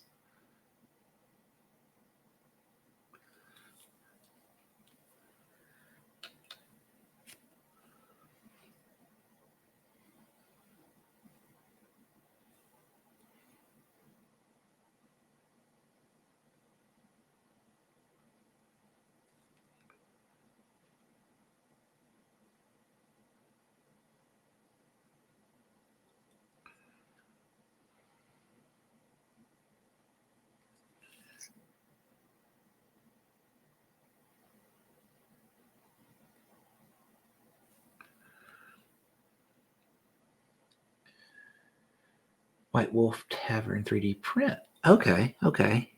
White Wolf Tavern 3D print. Okay, okay.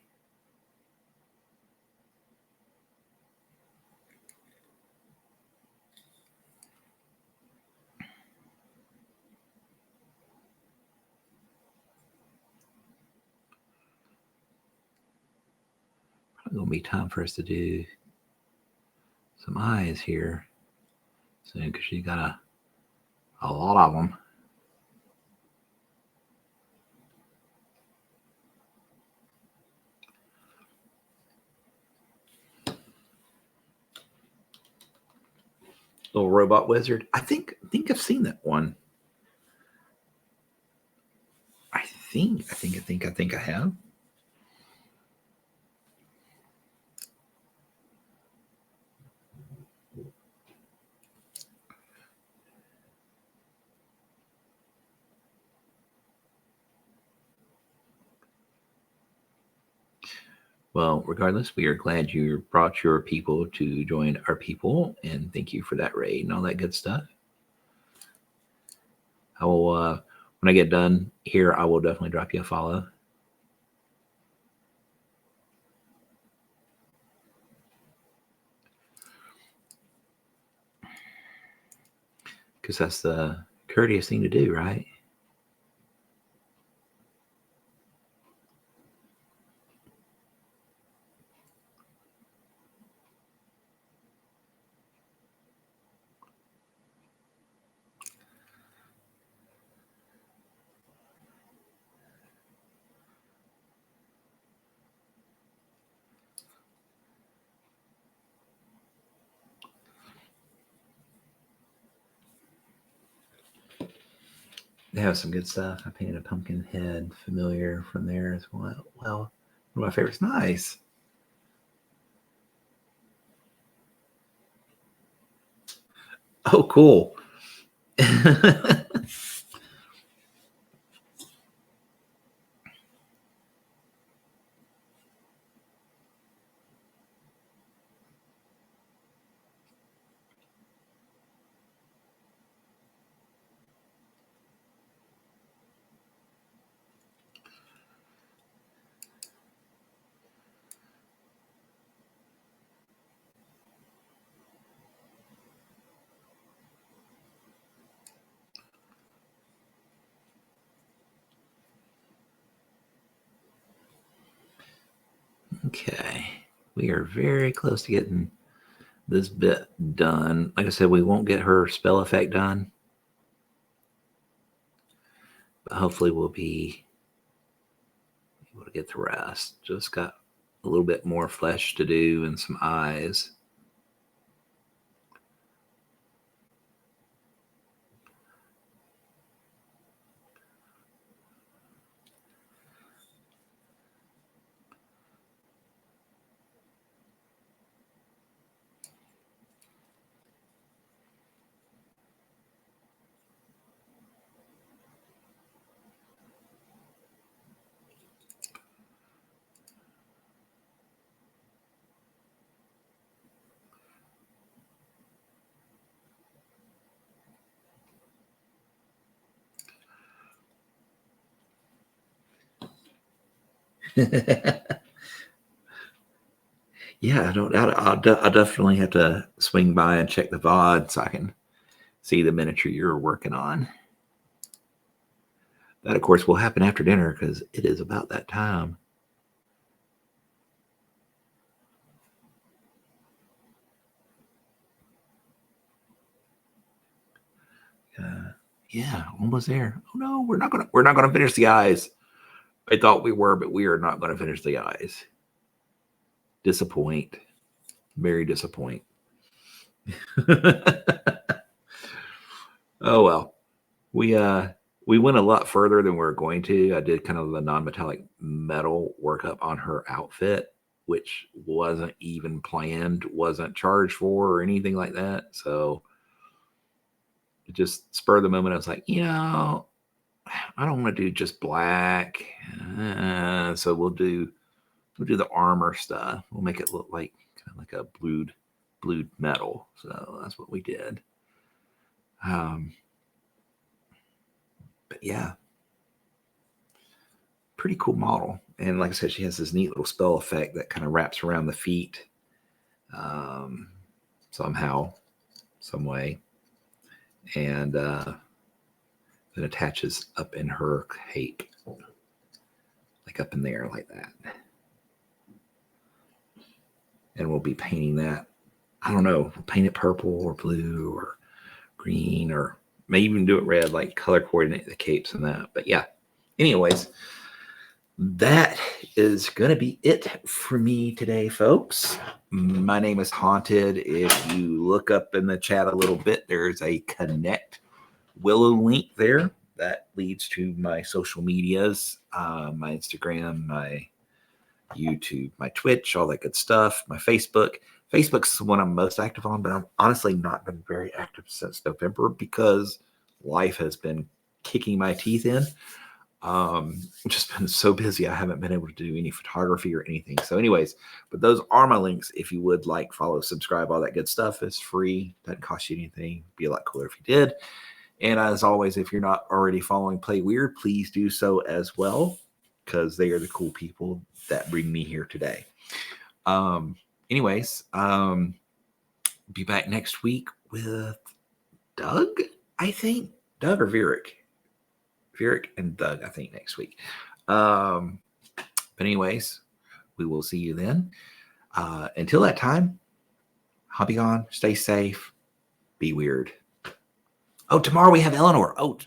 Probably gonna be time for us to do some eyes here soon because she got a lot of them. Little robot wizard. I think I've seen that one. I think I have. Well, regardless, we are glad you brought your people to join our people, and thank you for that raid and all that good stuff. I will, when I get done here, I will definitely drop you a follow. Because that's the courteous thing to do, right? They have some good stuff. I painted a pumpkin head familiar from there as well. Well, one of my favorites. Nice. Oh, cool. Okay. We are very close to getting this bit done. Like I said, we won't get her spell effect done, but hopefully we'll be able to get the rest. Just got a little bit more flesh to do and some eyes. Yeah, I don't doubt it. I'll definitely have to swing by and check the VOD so I can see the miniature you're working on. That, of course, will happen after dinner because it is about that time. Yeah, almost there. Oh no, we're not gonna finish the eyes. I thought we were, but we are not gonna finish the eyes. Disappoint. Very disappoint. Oh well. We went a lot further than we were going to. I did kind of the non-metallic metal workup on her outfit, which wasn't even planned, wasn't charged for or anything like that. So it just spurred the moment. I was like, I don't want to do just black. So we'll do the armor stuff. We'll make it look like kind of like a blued metal. So that's what we did. But yeah, pretty cool model. And like I said, she has this neat little spell effect that kind of wraps around the feet somehow, some way, and then attaches up in her cape, like up in there, like that. And we'll be painting that. I don't know, paint it purple or blue or green, or may even do it red, like color coordinate the capes and that. But yeah, anyways, that is going to be it for me today, folks. My name is Haunted. If you look up in the chat a little bit, there's a connect Willow link there that leads to my social medias, my Instagram, my YouTube, my Twitch, all that good stuff, my Facebook. Facebook's the one I'm most active on, but I've honestly not been very active since November because life has been kicking my teeth in. Just been so busy, I haven't been able to do any photography or anything. So anyways, but those are my links. If you would like, follow, subscribe, all that good stuff. It's free, doesn't cost you anything. Be a lot cooler if you did. And as always, if you're not already following Play Weird, please do so as well, because they are the cool people that bring me here today. Anyways, be back next week with Doug, I think. Doug or Vierick? Vierick and Doug, I think, next week. But anyways, we will see you then. Until that time, hobby on, stay safe, be weird. Oh, tomorrow we have Eleanor. Oh,